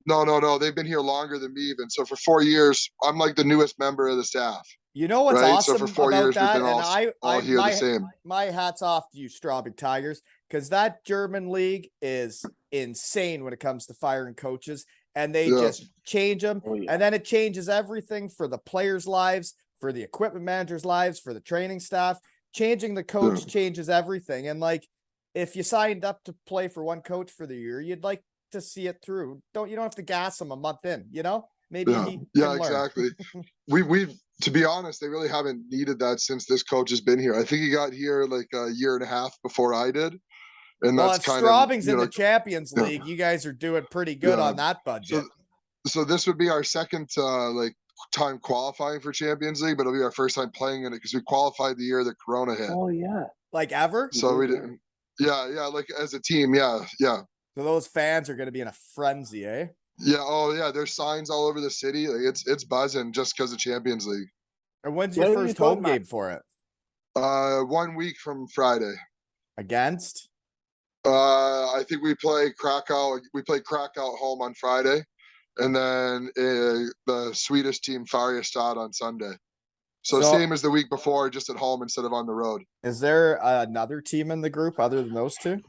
No. They've been here longer than me even. So for 4 years, I'm like the newest member of the staff. You know what's Right, awesome so for 4 about years we've that? been And all here the same. my hat's off to you, Straubing Tigers, because that German league is insane when it comes to firing coaches, and they Yeah. just change them, Oh, yeah. and then it changes everything for the players' lives, for the equipment managers' lives, for the training staff. Changing the coach changes everything, and like if you signed up to play for one coach for the year, you'd like to see it through. You don't have to gas them a month in, you know? Maybe he can learn. Exactly. We've to be honest, they really haven't needed that since this coach has been here. I think he got here like a year and a half before I did. And Well, that's if kind Straubing's of, in the Champions League, you guys are doing pretty good on that budget. So this would be our second like time qualifying for Champions League, but it'll be our first time playing in it because we qualified the year that Corona hit. Oh yeah. Like ever? So we didn't. Yeah, like as a team, yeah. So those fans are going to be in a frenzy, eh? Yeah. Oh yeah. There's signs all over the city. Like it's buzzing just because of Champions League. And when's your Where are you first home talking about? game for it? 1 week from Friday. Against? I think we play Krakow. We play Krakow at home on Friday, and then the Swedish team Färjestad on Sunday. So same as the week before, just at home instead of on the road. Is there another team in the group other than those two?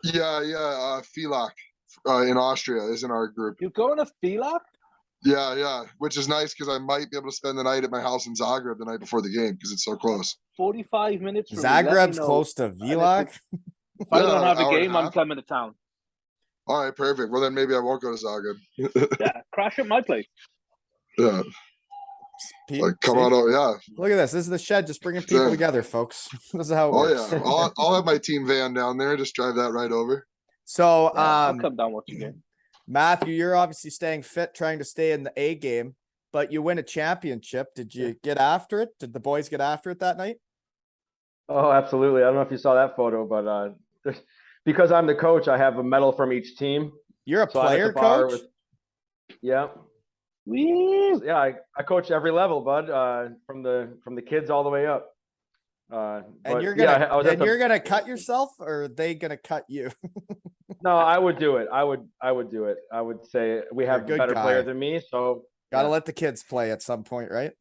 Yeah. Filak in Austria is in our group. You're going to Filak? Yeah. Which is nice because I might be able to spend the night at my house in Zagreb the night before the game because it's so close. 45 minutes from me. Let me Zagreb's know. close to Vilak. If I don't Yeah, have a hour and game, a I'm half. coming to town. All right, perfect. Well, then maybe I won't go to Zagreb. Yeah, crash at my place. Yeah, Pete, like come see? on out. Yeah. Look at this. This is the shed just bringing people Yeah. together, folks. This is how it Oh works. yeah. I'll have my team van down there. Just drive that right over. So, Yeah, I'll come down watch the game. Matthew, you're obviously staying fit, trying to stay in the A game, but you win a championship. Did you get after it? Did the boys get after it that night? Oh, absolutely. I don't know if you saw that photo, but because I'm the coach, I have a medal from each team. You're a So I'm at the player bar coach? Yeah. Woo! Yeah, I coach every level, bud. From the kids all the way up. And But you're yeah, gonna I was at the- you're gonna cut yourself, or are they gonna cut you? No, I would do it. I would do it. I would say we You're a have a good better player guy. than me, so Gotta yeah. let the kids play at some point, right?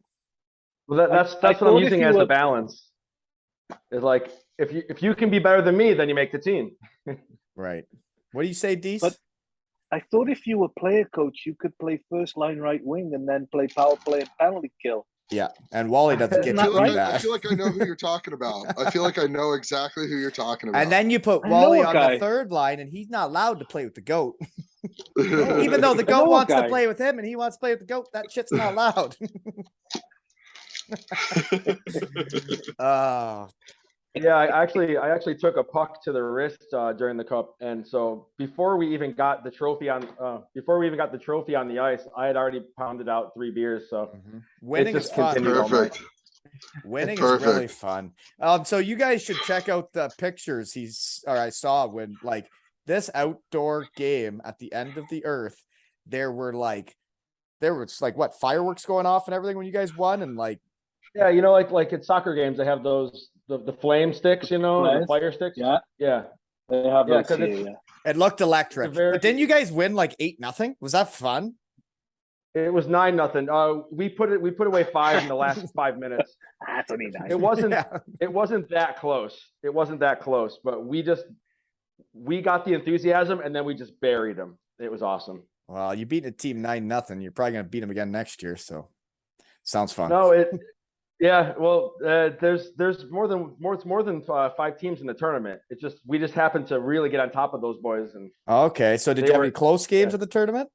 Well, that's I what I'm thought if using you as were- the balance. Is like if you can be better than me, then you make the team. Right. What do you say, Dease? But- I thought if you were player coach, you could play first line right wing and then play power play and penalty kill. Yeah, and Wally doesn't get Isn't to that do right? that. I feel like I know who you're talking about. I feel like I know exactly who you're talking about. And then you put I know Wally a on guy. the third line, and he's not allowed to play with the goat. Even though the I know goat a wants to guy. play with him and he wants to play with the goat, that shit's not allowed. Oh, Yeah, I actually took a puck to the wrist during the cup, and so before we even got the trophy on the ice, I had already pounded out 3 beers. So winning is just fun. continued all night. Perfect. Winning Perfect. is really fun. So you guys should check out the pictures I saw when like this outdoor game at the end of the earth. There was what, fireworks going off and everything when you guys won, and like Yeah, like at soccer games, they have those the flame sticks, and the Flares? fire sticks. Yeah, Yeah. they have Yeah, those 'cause here. it's- Yeah. it looked electric. very- But didn't you guys win like 8-0? Was that fun? It was 9-0. We put away 5 in the last 5 minutes. That's only nice. It wasn't Yeah. it wasn't that close. It wasn't that close, but we got the enthusiasm and then we just buried them. It was awesome. Well, you beat a team 9-0. You're probably gonna beat them again next year. So sounds fun. No, yeah. Well, there's more than 5 teams in the tournament. We just happened to really get on top of those boys, and Okay. So did They you have were- any close games yeah. at the tournament?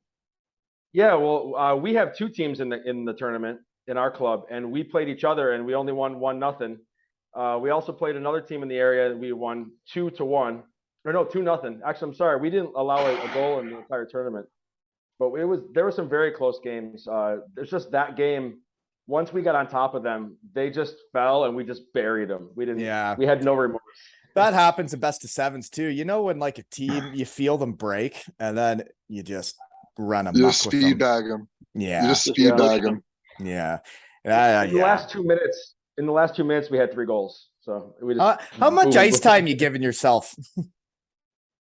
yeah. Well, we have 2 teams in the tournament in our club, and we played each other, and we only won 1-0. We also played another team in the area, and we won 2-1. Or no, 2-0. Actually, I'm sorry, we didn't allow a goal in the entire tournament. But there were some very close games. It's just that game. Once we got on top of them, they just fell and we just buried them. We didn't. Yeah. We had no remorse. That happens in best of sevens too. You know, when like a team, you feel them break and then you just run You amok just with speed them. bag them. Yeah. You just Yeah. speed bag them. Yeah. In the Yeah. last 2 minutes, we had 3 goals. So we just how much boom, ice boom. time you giving yourself?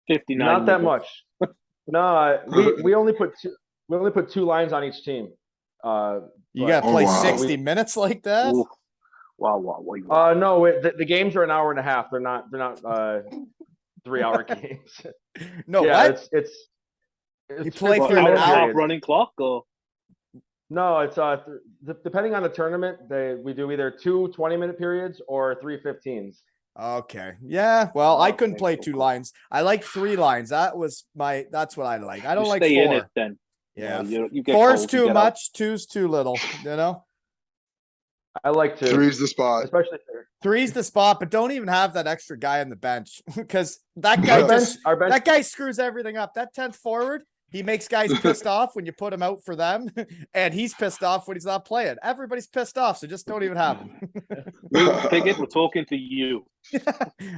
59. Not that minutes. much. No, we only put two lines on each team. You got to Oh, play wow. 60 minutes like that? Ooh. Wow. No, the games are an hour and a half. They're not 3-hour games. No, Yeah, what? it's You play What, for an hour and a half hour. running clock or? No, it's depending on the tournament, we do either 2 20-minute periods or 3 15s. Okay. Yeah. Well, I couldn't Okay, play cool, 2 cool. lines. I like 3 lines. That's what I like. I don't You like stay 4. in it then. Yeah. You get 4's cold, you too get out. much, 2's too little, you know? I like to, 3's the spot. especially there. 3's the spot, but don't even have that extra guy on the bench because that guy Our bench, that guy screws everything up. That 10th forward, he makes guys pissed off when you put him out for them, and he's pissed off when he's not playing. Everybody's pissed off, so just don't even have him. Pickett, we're talking to you.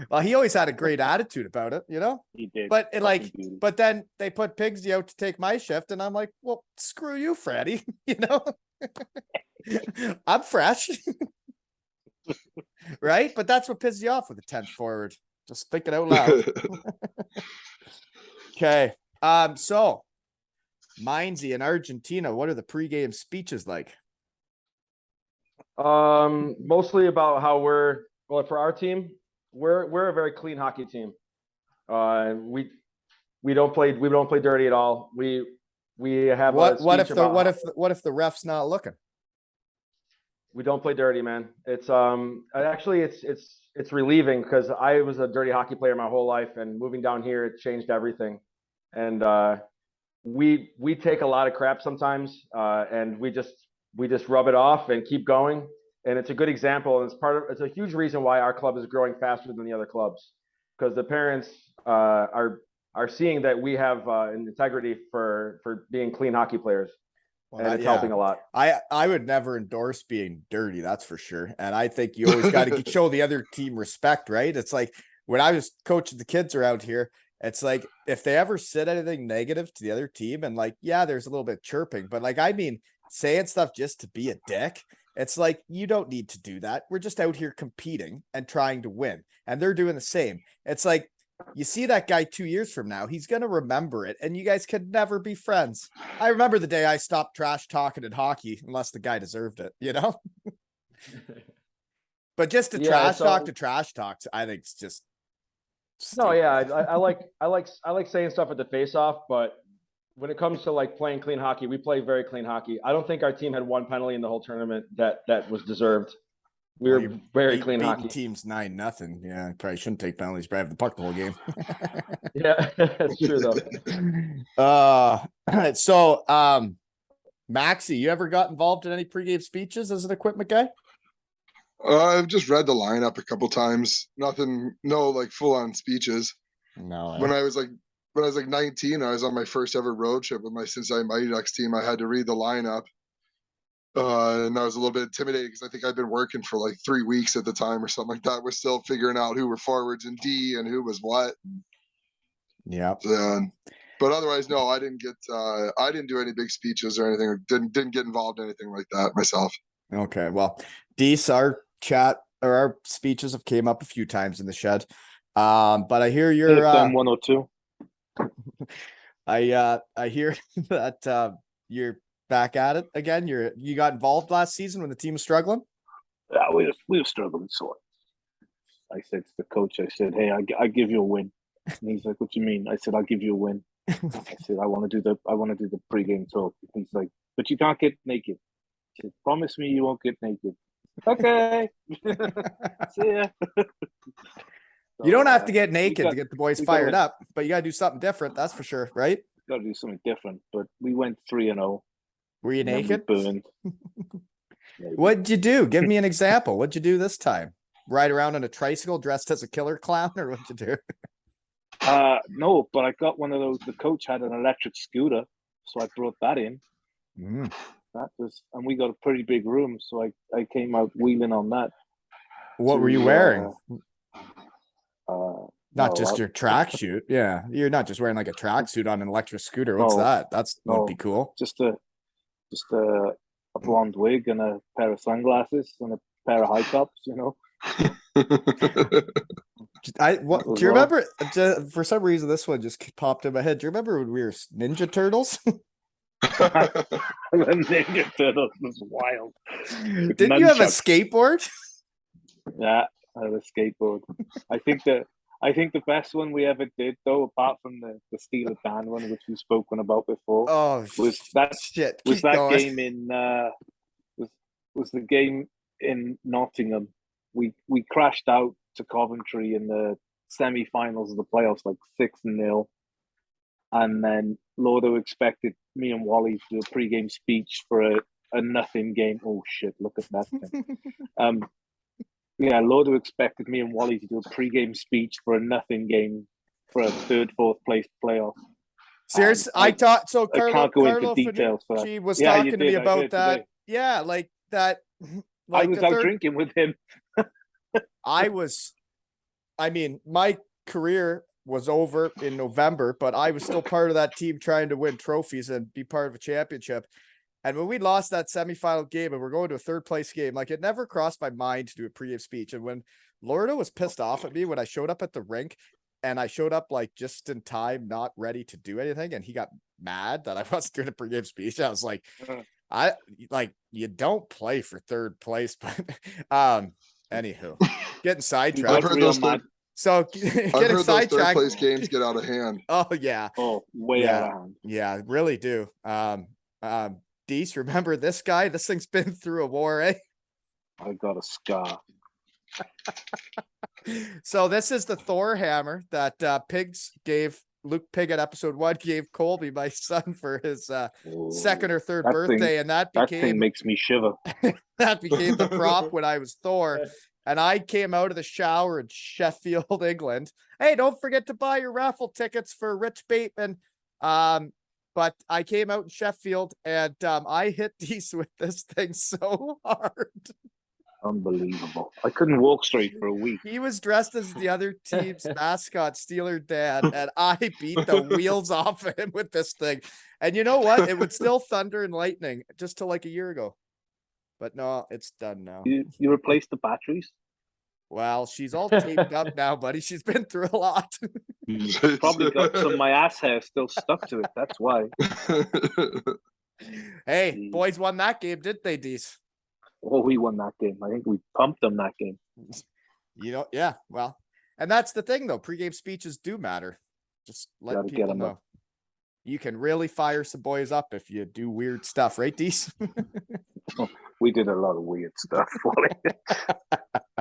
Well, he always had a great attitude about it, you know? He did. But it, like, Fucking beauty. but then they put Pigsy out to take my shift, and I'm like, well, screw you, Freddie. You know, I'm fresh, right? But that's what pisses you off with the 10th forward. Just think it out loud. Okay. So Meinzer in Argentina, what are the pregame speeches like? Mostly about how for our team, we're a very clean hockey team. We don't play dirty at all. We have What if the ref's not looking? We don't play dirty, man. It's actually it's relieving because I was a dirty hockey player my whole life, and moving down here, it changed everything. And we take a lot of crap sometimes, and we just rub it off and keep going. And it's a good example, and it's a huge reason why our club is growing faster than the other clubs, because the parents are seeing that we have an integrity for being clean hockey players. Well, and it's helping a lot. I would never endorse being dirty, that's for sure. And I think you always got to show the other team respect, right? It's like when I was coaching the kids around here, it's like if they ever said anything negative to the other team, and like, yeah, there's a little bit of chirping, but like, I mean, saying stuff just to be a dick, it's like, you don't need to do that. We're just out here competing and trying to win. And they're doing the same. It's like, you see that guy 2 years from now, he's going to remember it, and you guys could never be friends. I remember the day I stopped trash talking in hockey, unless the guy deserved it, you know? But just to trash talk, I think it's just. No, yeah, I like saying stuff at the face-off, but when it comes to like playing clean hockey, we play very clean hockey. I don't think our team had 1 penalty in the whole tournament that was deserved. We were very clean hockey. Teams 9-0. Yeah, probably shouldn't take penalties, but I have the puck the whole game. Yeah, that's true though. So Maxie, you ever got involved in any pregame speeches as an equipment guy? I've just read the lineup a couple times. Nothing, no like full-on speeches. No. When I was like 19, I was on my first ever road trip with my Cincinnati Mighty Ducks team. I had to read the lineup. And I was a little bit intimidated because I think I'd been working for like 3 weeks at the time or something like that. We're still figuring out who were forwards and D and who was what. Yeah. But otherwise, no, I didn't do any big speeches or anything. Or didn't get involved in anything like that myself. Okay. Well, Dease, our chat or our speeches have came up a few times in the shed. But I hear you're 102. I hear that you're back at it again. You got involved last season when the team was struggling. Yeah, we were struggling sort. I said to the coach, I said, "Hey, I give you a win." And he's like, "What do you mean?" I said, "I'll give you a win." I said, "I want to do the pregame talk." He's like, "But you can't get naked." I said, "Promise me you won't get naked." Okay. See ya. You don't have to get naked to get the boys fired gotta, up, but you got to do something different. That's for sure, right? Got to do something different. But we went 3-0. Were you naked? Burned. What'd you do? Give me an example. What'd you do this time? Ride around on a tricycle dressed as a killer clown, or what'd you do? No, but I got one of those. The coach had an electric scooter, so I brought that in. And we got a pretty big room, so I came out wheeling on that. What were you wearing? Not just your tracksuit. Yeah, you're not just wearing like a tracksuit on an electric scooter. What's that? Would be cool. Just a blonde wig and a pair of sunglasses and a pair of high tops. You know. Do you remember? For some reason, this one just popped in my head. Do you remember when we were Ninja Turtles? The Ninja Turtles was wild. Didn't you have a skateboard? Yeah, I have a skateboard. I think the best one we ever did, though, apart from the Steal a Dan one, which we've spoken about before, Oh, was that shit. was Keep that going. game in was the game in Nottingham. We crashed out to Coventry in the semi-finals of the playoffs, like 6-0, and then Lordo expected me and Wally to do a pre-game speech for a nothing game. Oh shit! Look at that thing. Yeah, Lordo expected me and Wally to do a pre-game speech for a nothing game for a third, fourth place playoff. Seriously, I thought so. I can't go into details for that. She was Yeah, talking to me about that. Today. Yeah, like that. Like I was out drinking with him. I mean, my career was over in November, but I was still part of that team trying to win trophies and be part of a championship. And when we lost that semifinal game and we're going to a third place game, like it never crossed my mind to do a pregame speech. And when Lordo was pissed off at me when I showed up at the rink and I showed up like just in time, not ready to do anything, and he got mad that I wasn't doing a pregame speech, I was like, you don't play for third place, but anywho, getting sidetracked. So getting sidetracked. Third place games get out of hand. Oh yeah. Oh, way out of hand. Yeah, really do. Dease, remember this guy? This thing's been through a war, eh? I got a scar. So this is the Thor hammer that Pigs gave Luke Pig at episode 1 gave Colby, my son, for his second or third birthday, and that thing makes me shiver. That became the prop when I was Thor. And I came out of the shower in Sheffield, England. Hey, don't forget to buy your raffle tickets for Rich Bateman. But I came out in Sheffield and I hit Dease with this thing so hard. Unbelievable. I couldn't walk straight for a week. He was dressed as the other team's mascot, Steeler Dan, and I beat the wheels off of him with this thing. And you know what? It would still thunder and lightning just till like a year ago. But no, it's done now. You replaced the batteries? Well, she's all taped up now, buddy. She's been through a lot. Probably got some of my ass hair still stuck to it. That's why. Hey, boys won that game, didn't they, Dease? Oh, we won that game. I think we pumped them that game. You know, yeah. Well, and that's the thing, though. Pre-game speeches do matter. Just let people know. Up. You can really fire some boys up if you do weird stuff, right, Dease? We did a lot of weird stuff. We're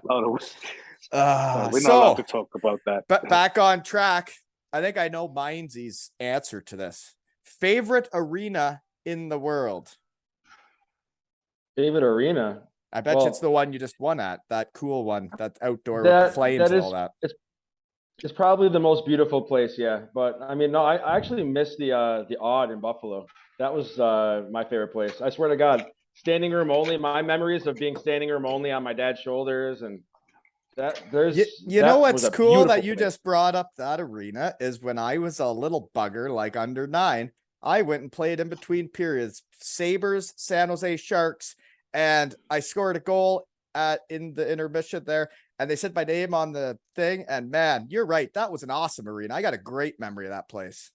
not allowed to talk about that. But back on track, I think I know Meinzer's answer to this. Favorite arena in the world? Favorite arena? I bet you it's the one you just won at. That cool one, that outdoor with flames and all that. It's probably the most beautiful place, yeah. But I mean, no, I actually missed the Odd in Buffalo. That was my favorite place. I swear to God. Standing room only. My memories of being standing room only on my dad's shoulders, and you know what's cool that you just brought up that arena is when I was a little bugger, like under 9, I went and played in between periods, Sabres, San Jose Sharks, and I scored a goal in the intermission there, and they said my name on the thing, and man, you're right, that was an awesome arena. I got a great memory of that place.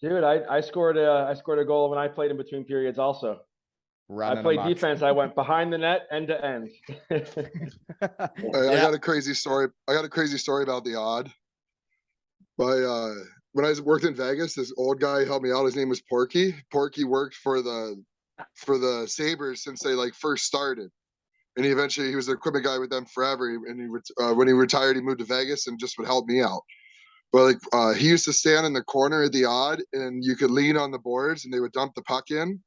Dude, I scored a goal when I played in between periods also. I played defense. I went behind the net, end to end. I got a crazy story. About the Odd. When I worked in Vegas, this old guy helped me out. His name was Porky. Porky worked for the Sabres since they first started, and he was the equipment guy with them forever. And when he retired, he moved to Vegas and just would help me out. But he used to stand in the corner of the Odd, and you could lean on the boards, and they would dump the puck in.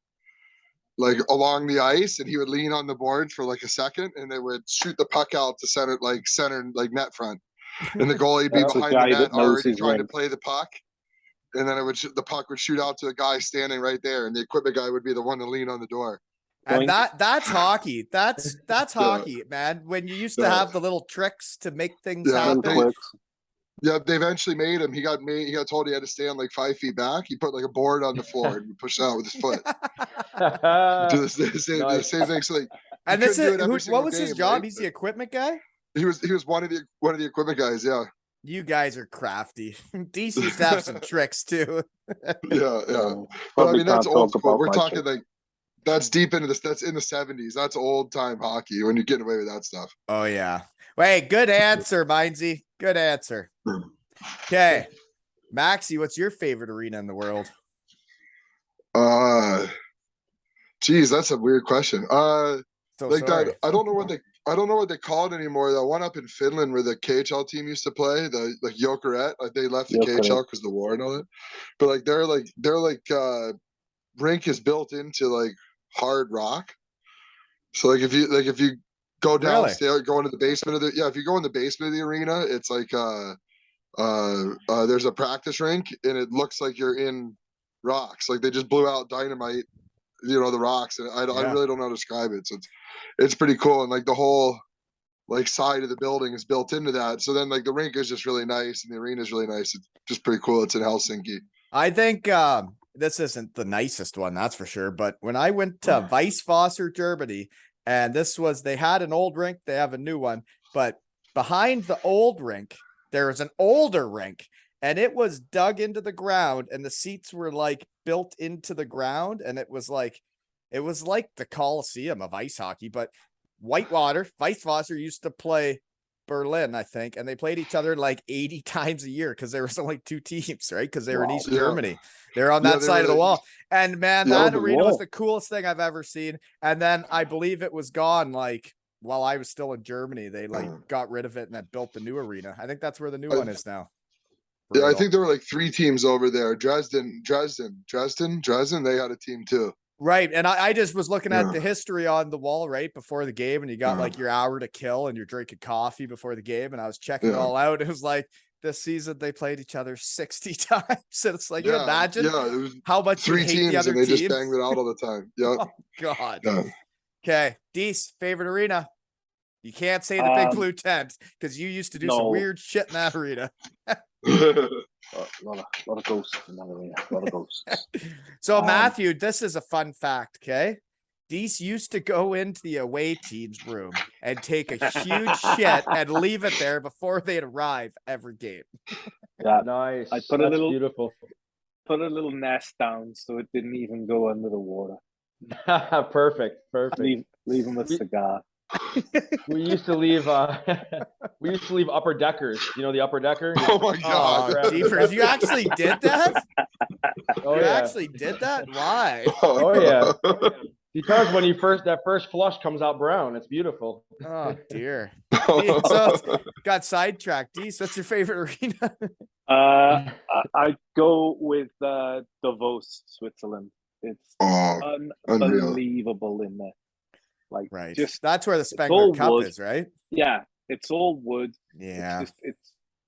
Along the ice, and he would lean on the board for a second, and they would shoot the puck out to center net front, and the goalie would be behind the net already trying to play the puck, and then the puck would shoot out to a guy standing right there, and the equipment guy would be the one to lean on the door. And that's hockey. That's hockey, man. When you used to have the little tricks to make things happen. They eventually made him. He got told he had to stand 5 feet back. He put a board on the floor and pushed it out with his foot. Do the same thing. So and this is what was his job? Right? He's the equipment guy. He was one of the equipment guys. Yeah, You guys are crafty. Dease used to have some tricks too. yeah. But I Probably mean, that's can't old talk school. about We're my talking tricks. like that's deep into this. That's in the 70s. That's old time hockey when you're getting away with that stuff. Oh yeah. Wait, good answer, Meinzer. Good answer. Okay. Maxie, what's your favorite arena in the world? Geez, that's a weird question. So Like sorry. that. I don't know what they call it anymore. The one up in Finland where the KHL team used to play, the like Jokerit, like they left the KHL because the war and all that. But like their rink is built into like hard rock. So like if you go Really? downstairs, go into the basement of if you go in the basement of the arena, it's like there's a practice rink and it looks like you're in rocks. Like they just blew out dynamite, the rocks, and I Yeah. really don't know how to describe it. So it's pretty cool, and like the whole like side of the building is built into that. So then like the rink is just really nice and the arena is really nice. It's just pretty cool. It's in Helsinki. I think this isn't the nicest one, that's for sure. But when I went to Weisswasser, Germany, and they had an old rink, they have a new one, but behind the old rink, there was an older rink, and it was dug into the ground, and the seats were like built into the ground, and it was like the Coliseum of ice hockey. But Weisswasser used to play Berlin, I think, and they played each other like 80 times a year because there was only two teams, right? Because they were in East Germany. They're on that side of the wall. And man, that arena was the coolest thing I've ever seen. And then I believe it was gone like while I was still in Germany. They like got rid of it and then built the new arena. I think that's where the new one is now. Yeah, I think there were like 3 teams over there. Dresden. They had a team too. Right. And I just was looking at the history on the wall right before the game, and you got like your hour to kill and you're drinking coffee before the game. And I was checking it all out. It was like this season they played each other 60 times. And it's like, you imagine it was how much 3 you hate teams the other and they team. just banged it out all the time. Yeah. Oh, God. Yeah. Okay. Dease, favorite arena. You can't say the Big Blue Tent because you used to do some weird shit in that arena. A lot of ghosts in that arena. A lot of ghosts. So Matthew, this is a fun fact, okay? Dease used to go into the away team's room and take a huge shit and leave it there before they'd arrive every game. Yeah, Nice. I put beautiful. Put a little nest down so it didn't even go under the water. Perfect. Leave him a cigar. We used to leave upper deckers. You know the upper decker? Oh my God. Oh, Jeepers, you actually did that? Oh, You yeah. actually did that? Why? Oh yeah. Because when that first flush comes out brown, it's beautiful. Oh dear. So got sidetracked. Dease, what's your favorite arena? I go with Davos, Switzerland. It's unbelievable in there. Like, right. Just that's where the Spengler Cup wood. is, right? Yeah, it's all wood. Yeah.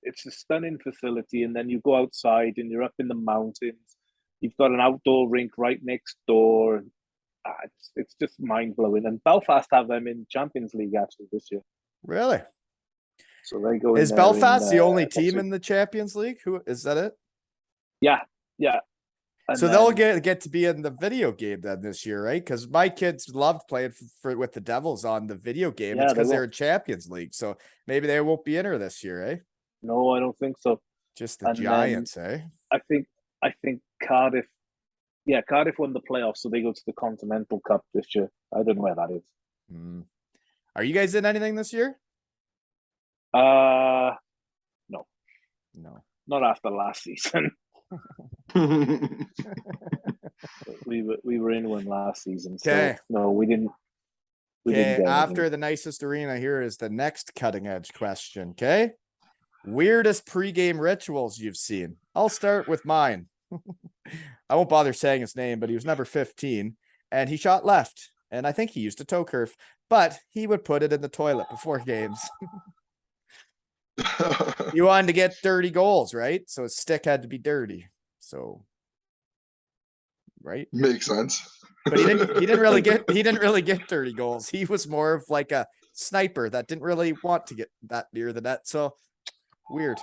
It's a stunning facility, and then you go outside and you're up in the mountains. You've got an outdoor rink right next door. It's just mind blowing. And Belfast have them in Champions League actually this year. Really? So they go. Is Belfast the only team in the Champions League? Who is that? It? Yeah. And so they'll get to be in the video game then this year, right? Because my kids loved playing with the Devils on the video game. It's because they're in Champions League. So maybe they won't be in her this year, eh? No, I don't think so. Just the Giants, eh? I think Cardiff. Yeah, Cardiff won the playoffs, so they go to the Continental Cup this year. I don't know where that is. Are you guys in anything this year? No. No. Not after last season. we were in one last season. So no, we didn't. Okay, after the nicest arena, here is the next cutting edge question. Okay. Weirdest pregame rituals you've seen. I'll start with mine. I won't bother saying his name, but he was number 15 and he shot left. And I think he used a toe curve, but he would put it in the toilet before games. You wanted to get dirty goals, right? So his stick had to be dirty. So, right? Makes sense. But he didn't really get dirty goals. He was more of like a sniper that didn't really want to get that near the net. So weird.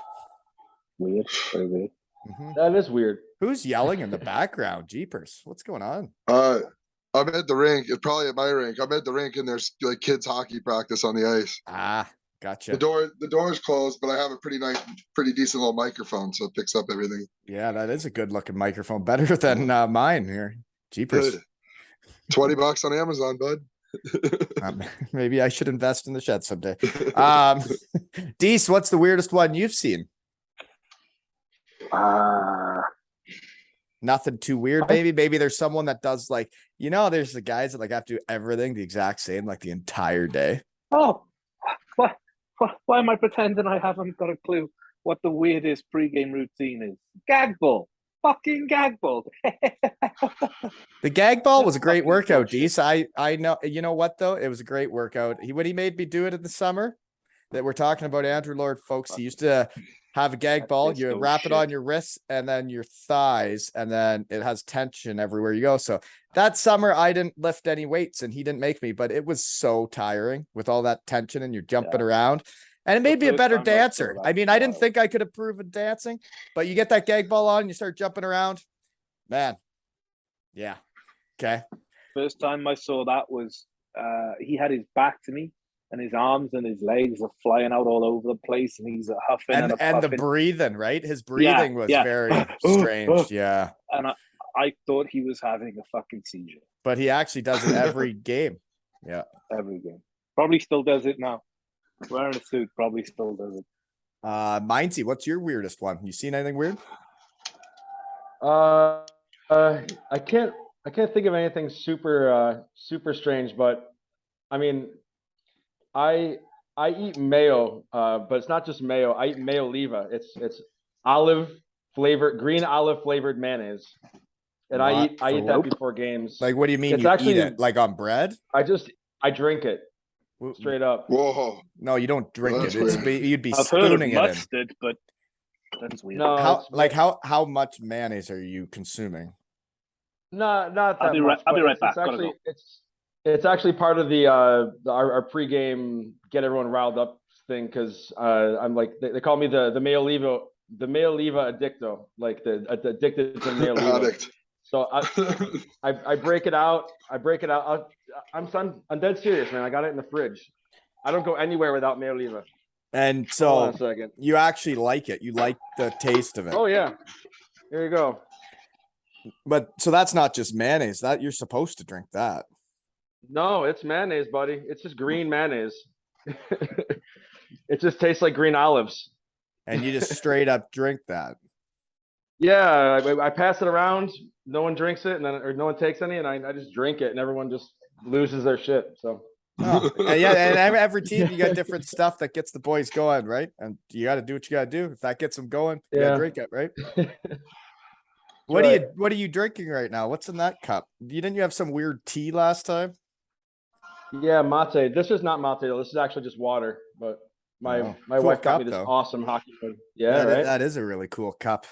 Very weird. That is weird. Who's yelling in the background? Jeepers. What's going on? I'm at the rink. It's probably at my rink. I'm at the rink and there's like kids hockey practice on the ice. Gotcha. The door is closed, but I have a pretty decent little microphone, so it picks up everything. Yeah, that is a good looking microphone. Better than mine here. Jeepers. $20 on Amazon, bud. Maybe I should invest in the shed someday. Dease, what's the weirdest one you've seen? Nothing too weird, maybe. Maybe there's someone that does like, there's the guys that like have to do everything the exact same, like the entire day. Oh, why am I pretending I haven't got a clue what the weirdest pregame routine is? Gag ball. Fucking gag ball. The gag ball was a great Fucking workout, bullshit. Dease. I know. You know what though? It was a great workout. When he made me do it in the summer, that we're talking about Andrew Lord, folks. He used to have a gag ball. You disco wrap it shit. on your wrists and then your thighs, and then it has tension everywhere you go. So that summer I didn't lift any weights and he didn't make me, but it was so tiring with all that tension and you're jumping around. And it made me a first better time I saw dancer. that I mean, was I didn't wild. think I could improve in dancing, but you get that gag ball on, you start jumping around. Man. Yeah. Okay. First time I saw that was he had his back to me and his arms and his legs are flying out all over the place and he's huffing and, And the puffing. breathing, right? His breathing was very strange. Yeah. And I thought he was having a fucking seizure But he actually does it every game. Yeah. every game. Probably still does it now. Wearing a suit, probably still does it. Meinzer, what's your weirdest one? You seen anything weird? I can't think of anything super strange, but I mean, I eat mayo, but it's not just mayo. I eat mayo leva. It's green olive flavored mayonnaise, and I eat that before games. Like, what do you mean? It's You actually eat it like on bread? I drink it straight up. Whoa. No, you don't drink That's it. weird. You'd be I've heard of spooning it in. mustard, but that's weird. No, How much mayonnaise are you consuming? not that I'll be much. right but back. It's Gotta actually go. it's actually part of our pregame get everyone riled up thing, because I'm like they call me the Mayo Leva addicto, like the addicted to Mayo Leva. Addict. So I break it out. I'm dead serious, man. I got it in the fridge. I don't go anywhere without Mayo Leva. And Hold on so a second. you actually like it. You like the taste of it. Oh yeah, there you go. But so that's not just mayonnaise. That you're supposed to drink that. No, it's mayonnaise, buddy. It's just green mayonnaise. It just tastes like green olives. And you just straight up drink that. Yeah, I pass it around. No one drinks it, or no one takes any, and I just drink it, and everyone just loses their shit. So. Oh, and yeah, and every team you got different stuff that gets the boys going, right? And you got to do what you got to do. If that gets them going, you got to drink it, right? What are you drinking right now? What's in that cup? Didn't you have some weird tea last time? Yeah, mate. This is not mate though. This is actually just water. But my cool wife got cup, me this though. awesome hockey mug. Yeah, right. That is a really cool cup.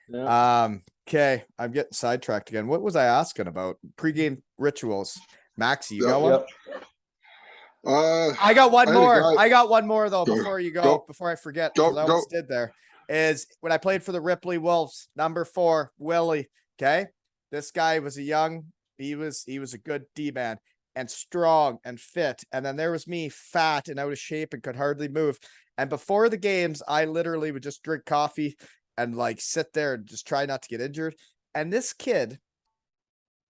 Yeah. Okay, I'm getting sidetracked again. What was I asking about? Pre-game rituals. Maxie, you got one? Yep. I got one I had a more. guy- I got one more though. Go. Before you go, Go. before I forget, Go, because I almost did there. Is when I played for the Ripley Wolves, number 4, Willie. Okay, this guy was he was a good D-man and strong and fit. And then there was me, fat and out of shape and could hardly move. And before the games, I literally would just drink coffee and like sit there and just try not to get injured. And this kid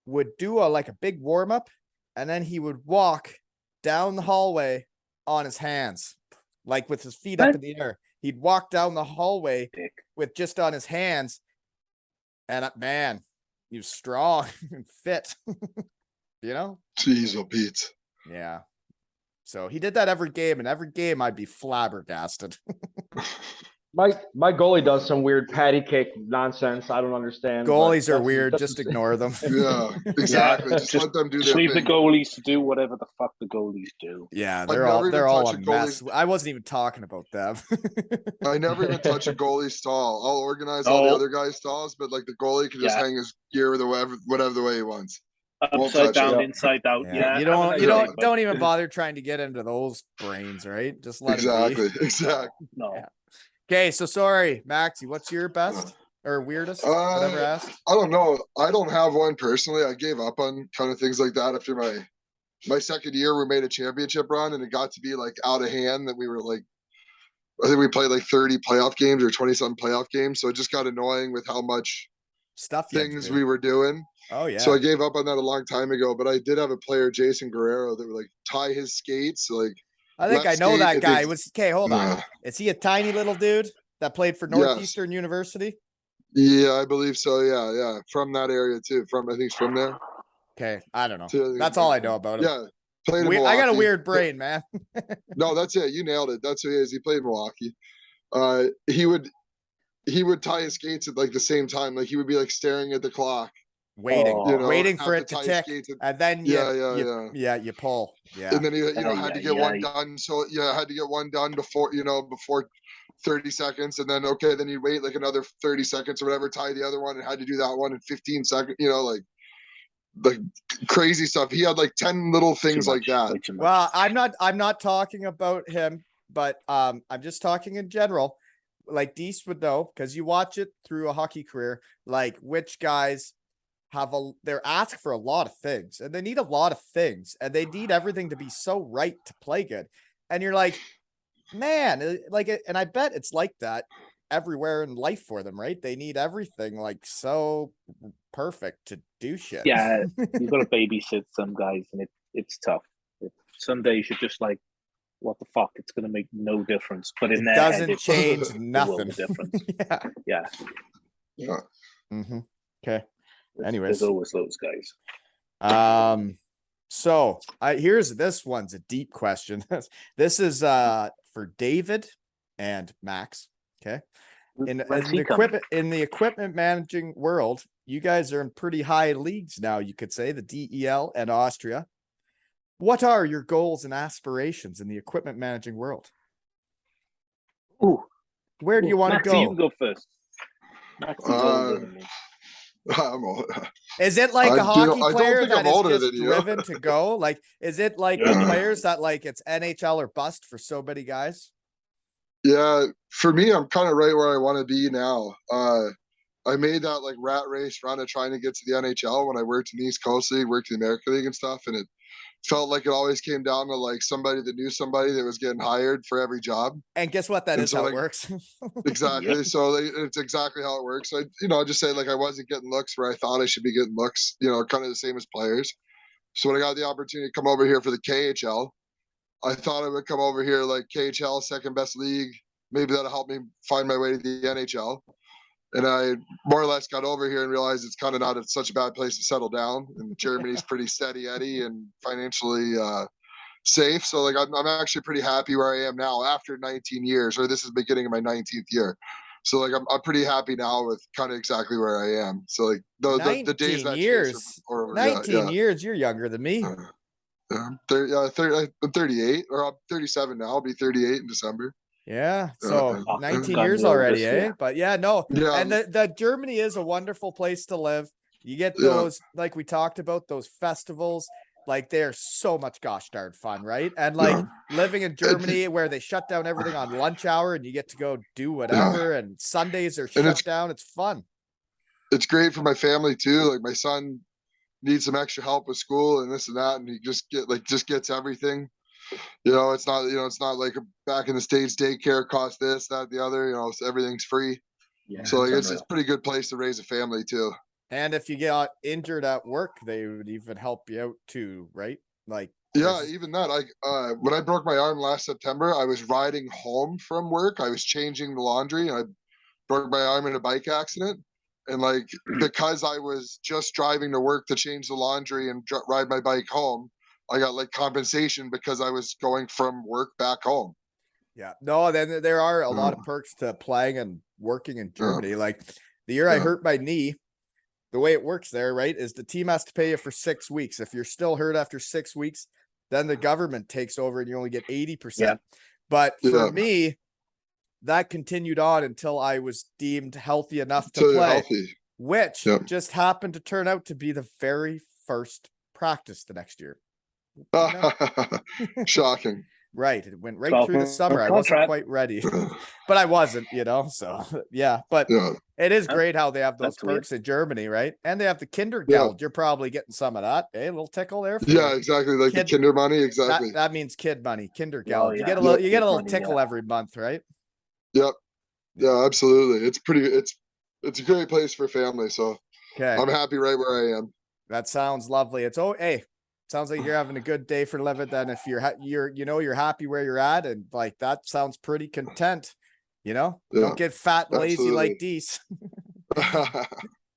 would do a big warm up, and then he would walk down the hallway on his hands, like with his feet up in the air. He'd walk down the hallway with just on his hands. And man, he was strong and fit, you know? Jeez, oh Pete. Yeah. So he did that every game, and every game I'd be flabbergasted. My goalie does some weird patty cake nonsense. I don't understand. but Goalies are that's- weird. that's- Just ignore them. Yeah, exactly. Yeah, just just let them do their Leave the thing. goalies to do whatever the fuck the goalies do. Yeah, I'd they're never all even a touch a mess. I wasn't even talking about them. I never even touch a goalie stall. I'll organize all the No. other guys' stalls, but like the goalie can just Yeah. hang his gear with whatever the way he wants. Won't Upside touch down, it. inside out. Yeah, you have a nice day, bud. don't even bother trying to get into those brains, right? Just let it Exactly, be. exactly. No. Yeah. Okay, so sorry, Maxie, what's your best or weirdest? Whatever asked. I don't know. I don't have one personally. I gave up on kind of things like that after my my second year we made a championship run, and it got to be like out of hand that we were like, I think we played like 30 playoff games or 20-something playoff games. So it just got annoying with how much Stuff you had to things do. we were doing. Oh yeah. So I gave up on that a long time ago. But I did have a player, Jason Guerrero, that would like tie his skates. Like I think I left know skate that at guy. the- Was okay, hold on. Yeah. Is he a tiny little dude that played for Yes. Northeastern University? Yeah, I believe so. Yeah, yeah. From that area too. I think he's from there. Okay, I don't know. Too. That's all I know about him. Yeah. Played in I got a Milwaukee. weird brain, man. No, that's it. You nailed it. That's who he is. He played in Milwaukee. He would tie his skates at like the same time. Like he would be like staring at the clock, Waiting, Oh. you know, waiting have for to it to tie his tick, skates and then you, yeah. you pull. Yeah. And then he, had to get one Ay-yi-yi. done. So yeah, had to get one done before 30 seconds, and then okay, then you wait like another 30 seconds or whatever, tie the other one, and had to do that one in 15 seconds. Like crazy stuff. He had like 10 little things like that. Way too much. Well, I'm not talking about him, but I'm just talking in general. Like Dease would know, because you watch it through a hockey career, like which guys they're asked for a lot of things, and they need a lot of things, and they need everything to be so right to play good. And you're like, man, and I bet it's like that everywhere in life for them, right? They need everything like so perfect to do shit. Yeah, you've got to babysit some guys, and it's tough. Some days you're just like, what the fuck? It's going to make no difference. But in It their doesn't head, it change will make nothing. a difference. Yeah. Yeah. Yeah. Mm-hmm. Okay. There's Anyways. always those guys. So here's this one's a deep question. This is for David and Max. Okay. In the equipment managing world, you guys are in pretty high leagues now, you could say, the DEL and Austria. What are your goals and aspirations in the equipment managing world? Ooh, Where do you want to Maxie, you can go? go first. Maxie's older than me. I'm old. Is it like a hockey I don't player think that I'm is older just than you. driven to go? Like, is it like the players that like it's NHL or bust for so many guys? Yeah, for me, I'm kind of right where I want to be now. I made that like rat race run of trying to get to the NHL when I worked in the East Coast League, worked in the American League and stuff, and it felt like it always came down to like somebody that knew somebody that was getting hired for every job. And guess what? That And is so, how like, it works. Exactly. Yep. So it's exactly how it works. I just say like I wasn't getting looks where I thought I should be getting looks, kind of the same as players. So when I got the opportunity to come over here for the KHL, I thought I would come over here like KHL, second best league. Maybe that'll help me find my way to the NHL. And I more or less got over here and realized it's kind of not such a bad place to settle down. And Germany's pretty steady Eddie and financially safe. So like I'm actually pretty happy where I am now after 19 years, or this is the beginning of my 19th year. So like I'm pretty happy now with kind of exactly where I am. So like the days 19 that years. are over. 19 years, you're younger than me. I'm 38, or I'm 37 now. I'll be 38 in December. Yeah. So Oh, 19 God years wills already, this eh? year. But yeah, no. Yeah. And the Germany is a wonderful place to live. You get Yeah. those, like we talked about, those festivals. Like they're so much gosh darn fun, right? And like living in Germany where they shut down everything on lunch hour and you get to go do whatever, and Sundays are shut down. It's fun. It's great for my family too. Like my son needs some extra help with school and this and that, and he just gets everything. It's not like back in the States, daycare costs this, that, the other, so everything's free. Yeah, So like, it's a pretty good place to raise a family too. And if you get injured at work, they would even help you out too, right? Like, yeah, even that. When I broke my arm last September, I was riding home from work. I was changing the laundry, and I broke my arm in a bike accident. And like, because I was just driving to work to change the laundry and ride my bike home, I got like compensation because I was going from work back home. Yeah, no, then there are a lot of perks to playing and working in Germany. Like the year I hurt my knee, the way it works there, right, is the team has to pay you for 6 weeks. If you're still hurt after 6 weeks, then the government takes over and you only get 80%. Yeah. But for me, that continued on until I was deemed healthy enough to play, which just happened to turn out to be the very first practice the next year. Shocking. Right. It went right 12 through the month summer. I wasn't contract. quite ready, but I wasn't, so yeah, but Yeah. it is Huh? great how they have those That's weird. perks in Germany, right? And they have the Yeah. Kindergeld. You're probably getting some of that. A little tickle there. For Yeah, exactly. Like the kid- kinder money. Exactly. that means kid money, Kindergeld. Oh, You yeah. get a little, you get Kid a little money, tickle yeah. every month, right? Yep. Yeah, absolutely. It's a great place for family. So Okay. I'm happy right where I am. That sounds lovely. Hey, sounds like you're having a good day for living. Then if you're you're happy where you're at, and like that sounds pretty content. Yeah, Don't get fat and lazy like absolutely. Dease.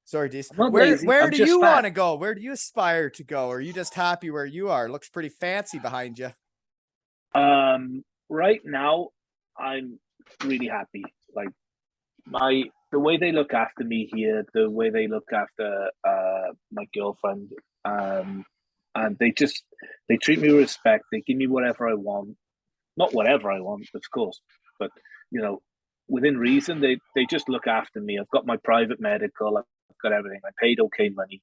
Sorry, Dease. I'm not Where lazy, where I'm do just you fat. want to go? Where do you aspire to go? Or are you just happy where you are? It looks pretty fancy behind you. Right now, I'm really happy. Like the way they look after me here, the way they look after my girlfriend, and they treat me with respect. They give me whatever I want, not whatever I want, of course, but within reason. They just look after me. I've got my private medical. I've got everything. I paid okay money.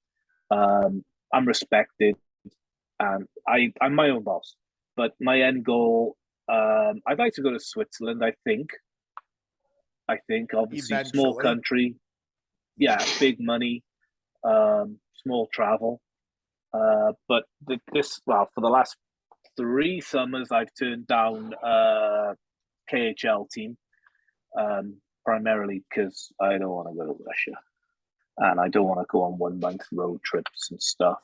I'm respected, and I'm my own boss. But my end goal, I'd like to go to Switzerland. I think obviously small Eventually. country, yeah, big money, small travel. But for the last 3 summers, I've turned down KHL team, primarily because I don't want to go to Russia, and I don't want to go on 1 month road trips and stuff.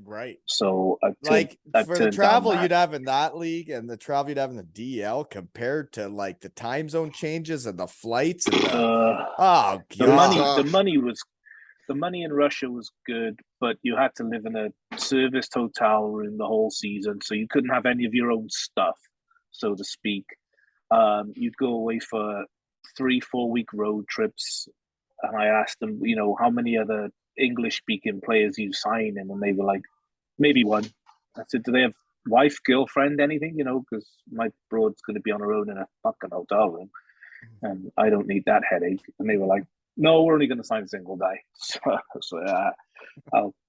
Right. So I've for the turned travel down that. you'd have in that league and the travel you'd have in the DL compared to like the time zone changes and the flights and oh The god. the money in Russia was good, but you had to live in a serviced hotel room the whole season, so you couldn't have any of your own stuff, so to speak. You'd go away for 3-4 week road trips, and I asked them, how many other English speaking players you sign in, and they were like, maybe one. I said, do they have wife, girlfriend, anything? Because my broad's going to be on her own in a fucking hotel room, and I don't need that headache. And they were like, no, we're only going to sign a single guy. So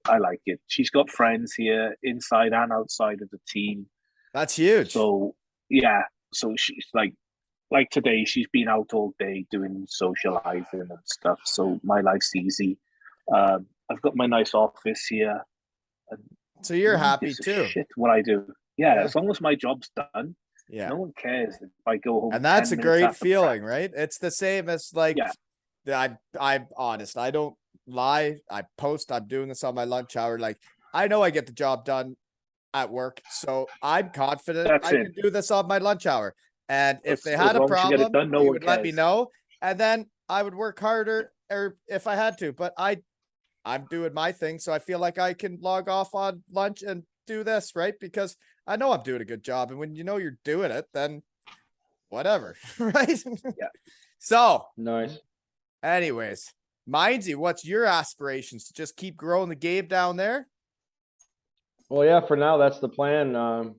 I like it. She's got friends here, inside and outside of the team. That's huge. So yeah, so she's like today, she's been out all day doing socializing and stuff. So my life's easy. I've got my nice office here. And so you're no one happy gives a too. shit what I do. Yeah, as long as my job's done, Yeah. no one cares if I go home. And that's 10 a minutes great after feeling, practice. right? It's the same as like I'm honest. I don't lie. I'm doing this on my lunch hour. Like I know I get the job done at work. So I'm confident That's I it. can do this on my lunch hour. And if they As had a long as you get it problem, done, no they one would let me cares. know. And then I would work harder or if I had to. But I'm doing my thing. So I feel like I can log off on lunch and do this, right? Because I know I'm doing a good job. And when you're doing it, then whatever, right? Yeah. So Nice. anyways, Meinzer, what's your aspirations to just keep growing the game down there? Well, yeah, for now, that's the plan.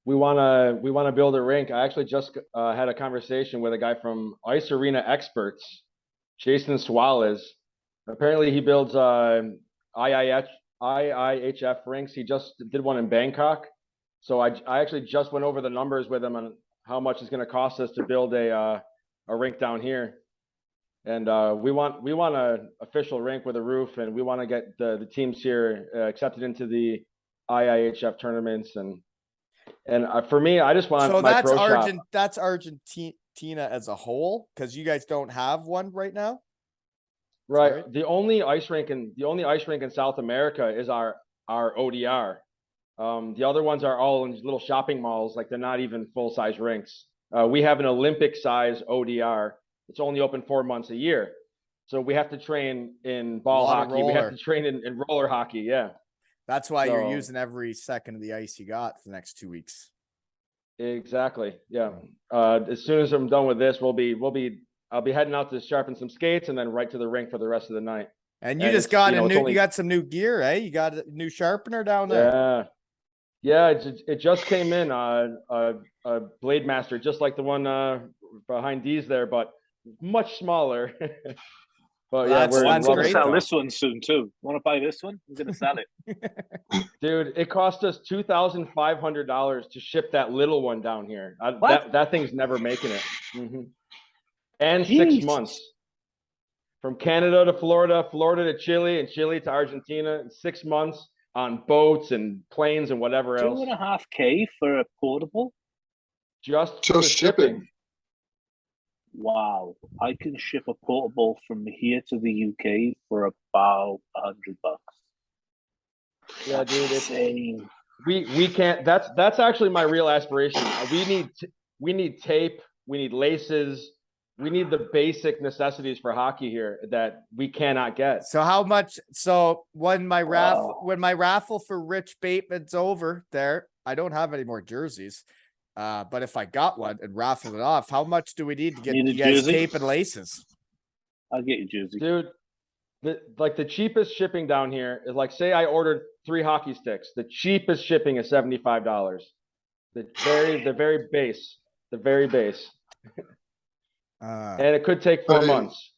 We wanna build a rink. I actually just had a conversation with a guy from Ice Arena Experts, Jason Suarez. Apparently, he builds IIHF rinks. He just did one in Bangkok. So I actually just went over the numbers with him on how much it's going to cost us to build a rink down here. And we want an official rink with a roof, and we want to get the teams here accepted into the IIHF tournaments. And for me, I just want my pro shop. That's Argentina as a whole, because you guys don't have one right now. Right. The only ice rink in South America is our ODR. The other ones are all in little shopping malls, like they're not even full-size rinks. We have an Olympic size ODR. It's only open 4 months a year. So we have to train in ball hockey. We have to train in roller hockey. Yeah. That's why you're using every second of the ice you got for the next 2 weeks. Exactly. Yeah. As soon as I'm done with this, I'll be heading out to sharpen some skates and then right to the rink for the rest of the night. And you just got you got some new gear, eh? You got a new sharpener down there. Yeah. It just came in a Blade Master, just like the one behind Dease there, but much smaller. But Well, yeah, that's- we're that's I'm going to great, sell though. this one soon too. Want to buy this one? I'm going to sell it. dude, it cost us $2,500 to ship that little one down here. What? That thing's never making it. And 6 Jesus. months from Canada to Florida, Florida to Chile, and Chile to Argentina. 6 months on boats and planes and whatever else. $2.5K for a portable? Just for the Just shipping. Wow. I can ship a portable from here to the UK for about $100. Yeah, dude, it's insane. we can't. That's actually my real aspiration. We need tape. We need laces. We need the basic necessities for hockey here that we cannot get. So how much? So when my Wow. raffle for Rich Bateman's over there, I don't have any more jerseys. But if I got one and raffled it off, how much do we need to get Need a you guys jersey? tape and laces? I'll get you jersey. Dude, the cheapest shipping down here is like, say I ordered 3 hockey sticks. The cheapest shipping is $75. The very base. And it could take 4 Hey, months.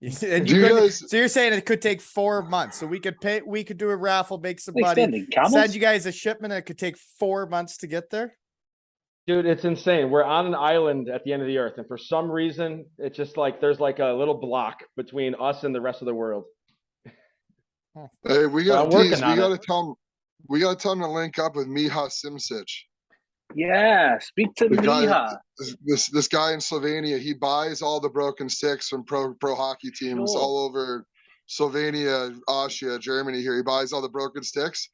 And Do you guys- so you're saying it could take 4 months. So we could do a raffle, make some They money, sending camels? send you guys a shipment, and it could take 4 months to get there. Dude, it's insane. We're on an island at the end of the earth, and for some reason, it's just like there's like a little block between us and the rest of the world. Hey, we got I'm working Dease. on We gotta tell him to link up with Miha Simcic. Yeah, speak to The guy- Miha. This guy in Slovenia, he buys all the broken sticks from pro hockey teams Sure. all over Slovenia, Austria, Germany. Here, he buys all the broken sticks,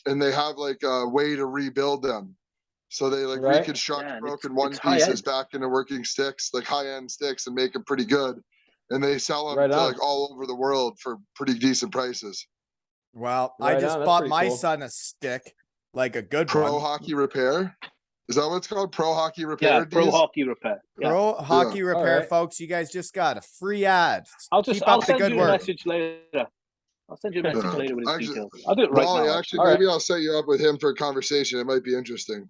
and they have like a way to rebuild them. So they like Right. reconstruct Yeah, and broken it's one high pieces end. back into working sticks, like high end sticks, and make them pretty good. And they sell them Right to on. like all over the world for pretty decent prices. Well, I Right just on, that's bought pretty my cool. son a stick, like a good Pro one. hockey repair. Is that what it's called? Pro hockey repair. Yeah, pro Dease? hockey repair. Yeah. Pro hockey repair, Alright. folks. You guys just got a free ad. I'll Keep I'll up the send good you a work. message later. I'll send you a message Yeah. later with his Actually- details. I'll do it right Wally, now. actually, All right. maybe I'll set you up with him for a conversation. It might be interesting.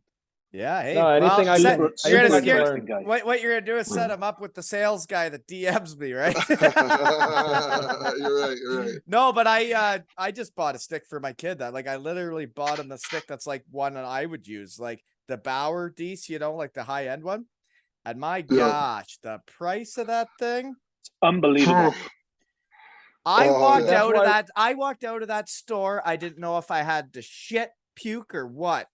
Yeah. Hey, No, anything well, I set- can- you're anything gonna I can scare- learn. guy. what you're gonna do is set him up with the sales guy that DMs me, right? You're right. You're right. No, but I just bought a stick for my kid that I literally bought him a stick that's like one that I would use, like the Bauer Dease, like the high end one. And my gosh, the price of that thing. Unbelievable. I Oh, walked yeah. out of That's that. I walked out of that store. I didn't know if I had to shit, puke, or what.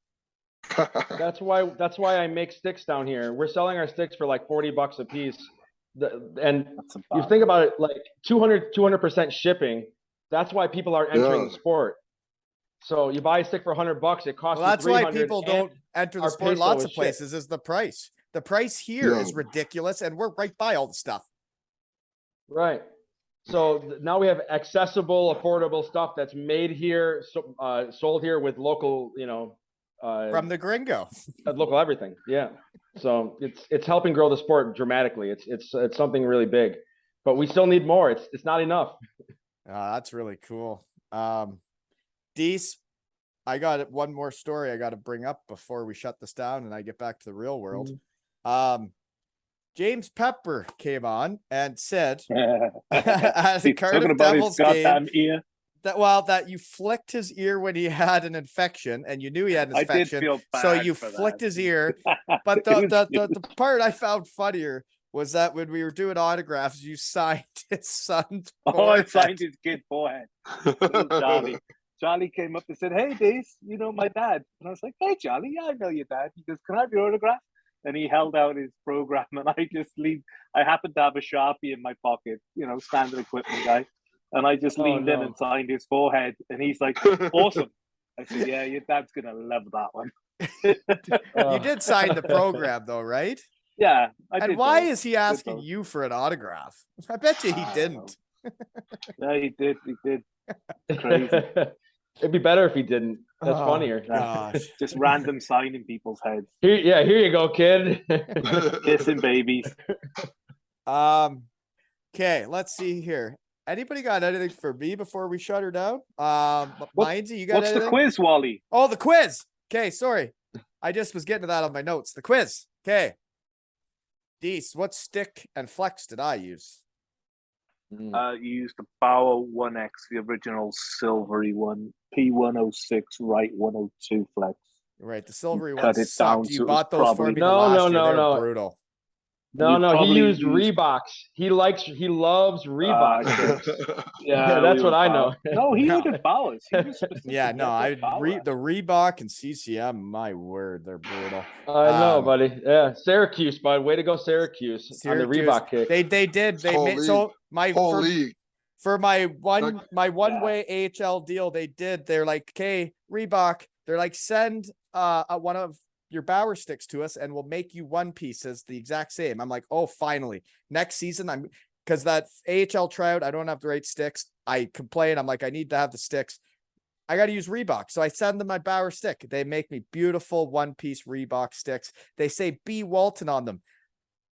That's why I make sticks down here. We're selling our sticks for like $40 a piece. And That's a you bad. think about it, like 200% shipping. That's why people aren't entering Yeah. the sport. So you buy a stick for $100, it costs Well, that's you why $300. people and don't enter the our sport. peso Lots is of shit. places is the price. The price here Yeah. is ridiculous, and we're right by all the stuff. Right. So now we have accessible, affordable stuff that's made here, sold here with local, From the gringo. local everything. Yeah. So it's helping grow the sport dramatically. It's something really big, but we still need more. It's not enough. That's really cool. Dease, I got one more story I got to bring up before we shut this down and I get back to the real world. James Pepper came on and said, as a He's Cardiff talking about his Devils game, goddamn ear. that you flicked his ear when he had an infection, and you knew he had an I did infection, feel so bad you for flicked that. his ear. But It was the part I found funnier was that when we were doing autographs, you signed his son's Oh, I forehead. signed his kid forehead. Little Charlie. Charlie came up and said, "Hey, Dease, you know my dad." And I was like, "Hey, Charlie, yeah, I know your dad." He goes, "Can I have your autograph?" And he held out his program, and I happened to have a Sharpie in my pocket, standard equipment guy. And I just leaned in and signed his forehead. And he's like, "Awesome." I said, "Yeah, your dad's going to love that one." You did sign the program though, right? Yeah. I And did why both. is he Did asking both. you for an autograph? I bet you he I don't didn't. Yeah, he did. He did. Crazy. It'd be better if he didn't. That's Oh, funnier. Gosh. Just random signing people's heads. Here you go, kid. Kissing babies. Okay, let's see here. Anybody got anything for me before we shut her down? Meinzer, you got What's anything? the quiz, Wally? Oh, the quiz. Okay, sorry. I just was getting to that on my notes. The quiz. Okay. Dease, what stick and flex did I use? You used the Bauer 1X, the original silvery one, P106 right 102 flex. Right, the silvery You ones cut it sucked. down, so You it was bought those for probably- me No, last no, year. no, They were no. brutal. No, You no, he probably used used- Reeboks. He loves Reeboks. Yeah, that's we what were I Bauer. know. No, he No. ordered Bowers. He was specific. Yeah, no, He had Bauer. the Reebok and CCM, my word, they're brutal. I know, Um, buddy. Yeah, Syracuse, bud. Way to go, Syracuse, on the Syracuse, Reebok kick. they did. They Whole made league. so my Whole league. for my one Yeah. way AHL deal, they did. They're like, okay, Reebok, they're like, send one of your Bauer sticks to us and we'll make you one pieces the exact same. I'm like, oh, finally. Next season, I'm because that AHL tryout, I don't have the right sticks. I complain. I'm like, I need to have the sticks. I got to use Reebok. So I send them my Bauer stick. They make me beautiful one-piece Reebok sticks. They say B. Walton on them.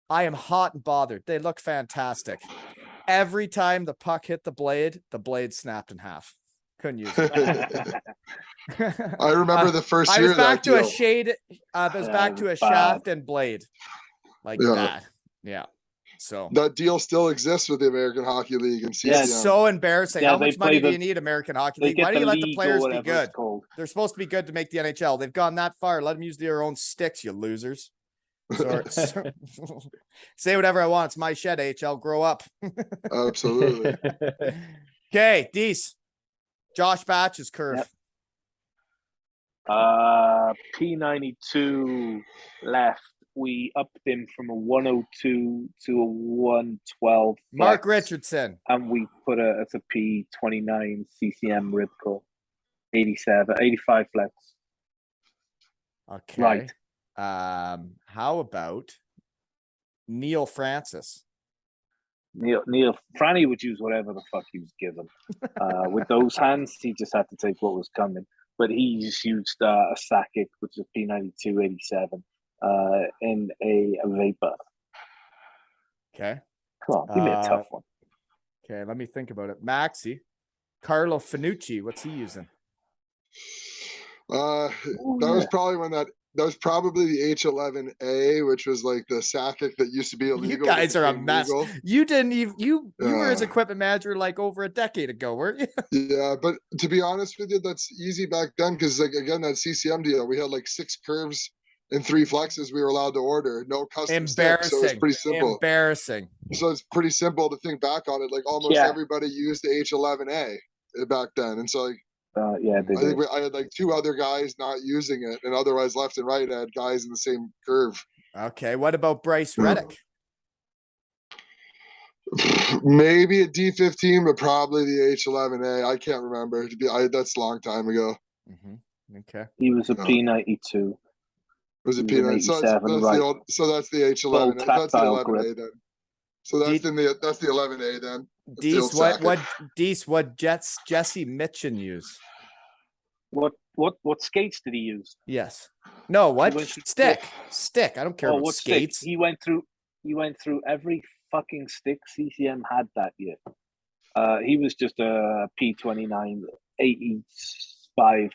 I am hot and bothered. They look fantastic. Every time the puck hit the blade snapped in half. Couldn't use it. I remember the first I year was of that back to a deal. shade. It was Yeah, back it to a was bad. shaft and blade. Like Yeah. that. Yeah. So That deal still exists with the American Hockey League and CCM. it's so embarrassing. Yeah, How they much money play do you need, American Hockey They League? get Why do you let the league or players be whatever it's good? called. They're supposed to be good to make the NHL. They've gone that far. Let them use their own sticks, you losers. Say whatever I want. It's my shed, HL. Grow up. Absolutely. Okay, Dease. Josh Batch's curve. Yep. P92 left. We upped him from a 102 to a 112. Mark flex, Richardson. and we put it's a P29 CCM Ribco, 85 flex. Okay. Right. How about Neil Francis? Neil Franny would use whatever the fuck he was given. With those hands, he just had to take what was coming. But he just used a Sakic, which is a P92 87, in a Vapor. Okay. Come on, give me a tough one. Okay, let me think about it. Maxi. Carlo Finucci, what's he using? That was probably that was probably the H11A, which was like the Sakic that used to be illegal. You guys are a mess. Legal. You didn't even you were his equipment manager like over a decade ago, weren't you? Yeah, but to be honest with you, that's easy back then because like again that CCM deal, we had like 6 curves and 3 flexes we were allowed to order, no custom sticks, so it's pretty simple. Embarrassing. So it's pretty simple to think back on it. Like almost everybody used the H11A back then, and so like. Yeah, I think I had like 2 other guys not using it, and otherwise left and right I had guys in the same curve. Okay, what about Bryce Reddick? Maybe a D15, but probably the H11A. I can't remember. That's a long time ago. Okay. He was a P92. Was it He was an P9? So 87, right. that's the H11. That's the tactile 11A grip. then. So that's the 11A then. Dease, what Jesse Mitchin use? What skates did he use? Yes. No, what stick? I don't care about what skates. Stick? He went through every fucking stick CCM had that year. He was just a P29 85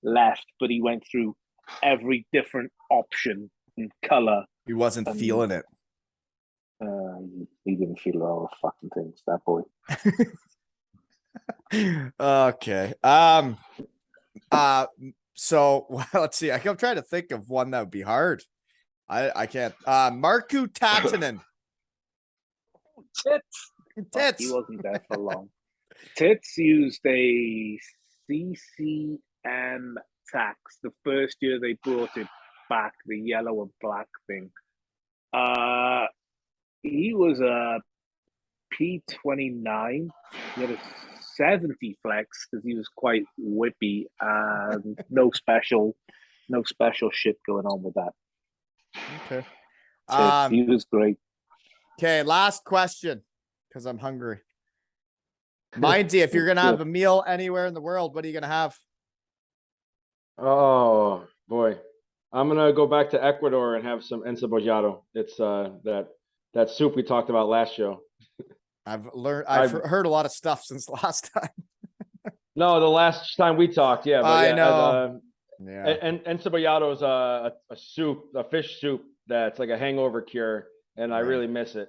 left, but he went through every different option and color. He wasn't feeling it. He didn't feel all the fucking things, that boy. Okay. So let's see. I'm trying to think of one that would be hard. I can't. Markku Tattinen. Tits. He wasn't there for long. Tits used a CCM tax the first year they brought it back, the yellow and black thing. He was a P29. He had a 70 flex because he was quite whippy and no special shit going on with that. Okay. He was great. Okay, last question because I'm hungry. Mindy, if you're gonna have a meal anywhere in the world, what are you gonna have? Oh boy, I'm gonna go back to Ecuador and have some encebollado. It's that soup we talked about last show. I've heard a lot of stuff since last time. No, the last time we talked, yeah. But I know. And encebollado is a soup, a fish soup that's like a hangover cure, and I really miss it.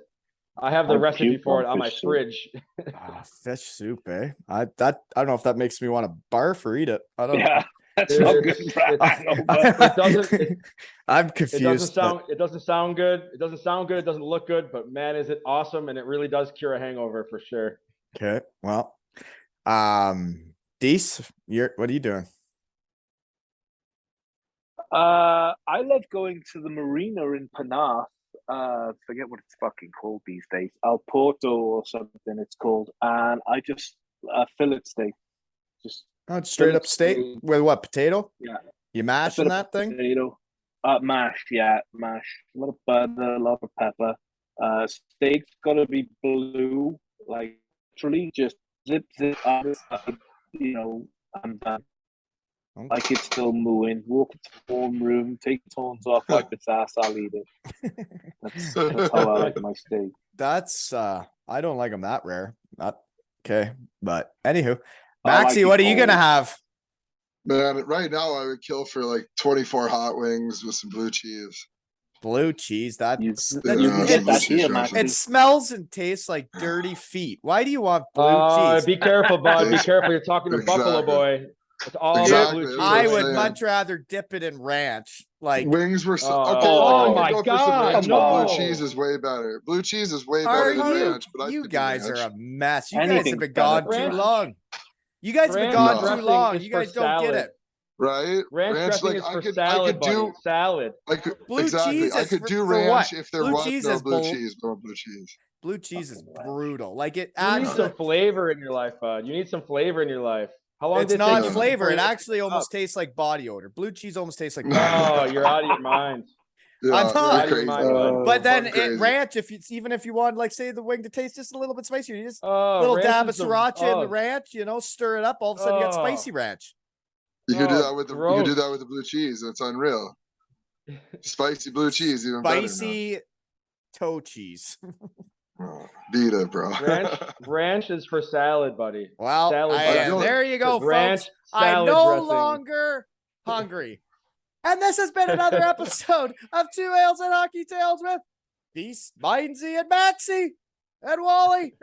I have the I recipe puke for it on on my fish soup. fridge. Fish soup, eh? I don't know if that makes me want to barf or eat it. I don't Yeah, that's Dude, not it's- good for a it's- hangover. It doesn't. I'm It confused. doesn't but- sound. It doesn't sound good. It doesn't sound good. It doesn't look good. But man, is it awesome! And it really does cure a hangover for sure. Okay, well, Dease, what are you doing? I love going to the marina in Penarth. Forget what it's fucking called these days. El Porto or something it's called. And I just fillet steak. Just Oh, it's straight up steak steak. with what, potato? Yeah. You mashing that thing? Potato. Mashed, yeah, mashed. A lot of butter, a lot of pepper. Steak's gotta be blue, like literally just zip on the side, I'm done. Okay. Like it's still mooing. Walk into the warm room, take the tones off, wipe its ass, I'll eat it. That's how I like my steak. That's I don't like them that rare. Not okay, but anywho, I like Maxie, it what are you gonna cold. have? Man, right now I would kill for like 24 hot wings with some blue cheese. Blue cheese. That's You Yeah, can get that cheese here, dressing. Maxie. it smells and tastes like dirty feet. Why do you want blue cheese? Be careful, bud. Be careful. You're talking to Buffalo Exactly. Boy. It's all Exactly, blue that's cheese. what I I'm would saying. much rather dip it in ranch. Like, Wings were so Oh, okay. oh I my could go for some God, ranch, but blue no. cheese is way better. Blue cheese is way are better than you? ranch. But I You could do guys are ranch. a mess. You guys Anything's have been better gone than too ranch. long. You guys have been Ranch gone dressing too long. is You for guys don't get salad. it. Right? Ranch dressing like is for I salad, could buddy. do. Salad. I could Blue exactly. cheese I is could for- do for ranch what? if there Blue was cheese no is blue bull- cheese. No blue cheese. Blue cheese is Fucking brutal. Like it You need actually, some flavor in your life, bud. You need some flavor in your life. How long it's did it not take you flavor. before It you- actually almost tastes like body odor. Blue cheese almost tastes like body No, odor. you're out of your mind. Yeah, I'm you're not- You're out of your crazy. mind, bud. But then I'm it crazy. ranch, even if you want, like, say the wing to taste just a little bit spicier, you just Oh, little ranch dab of is the- sriracha in the oh, ranch, stir it up. All of a sudden, you got Oh. spicy ranch. You could do Oh, that with the. You could do gross. that with the blue cheese. It's unreal. Spicy blue cheese, even better Spicy toe cheese. now. Oh, beat it, bro. Ranch is for salad, buddy. Well, Salad dressing. there you go, Ranch folks. I'm salad no dressing. longer hungry. And this has been another episode of Two Ales and Hockey Tales with Dease, Meinzer, and Maxie and Wally.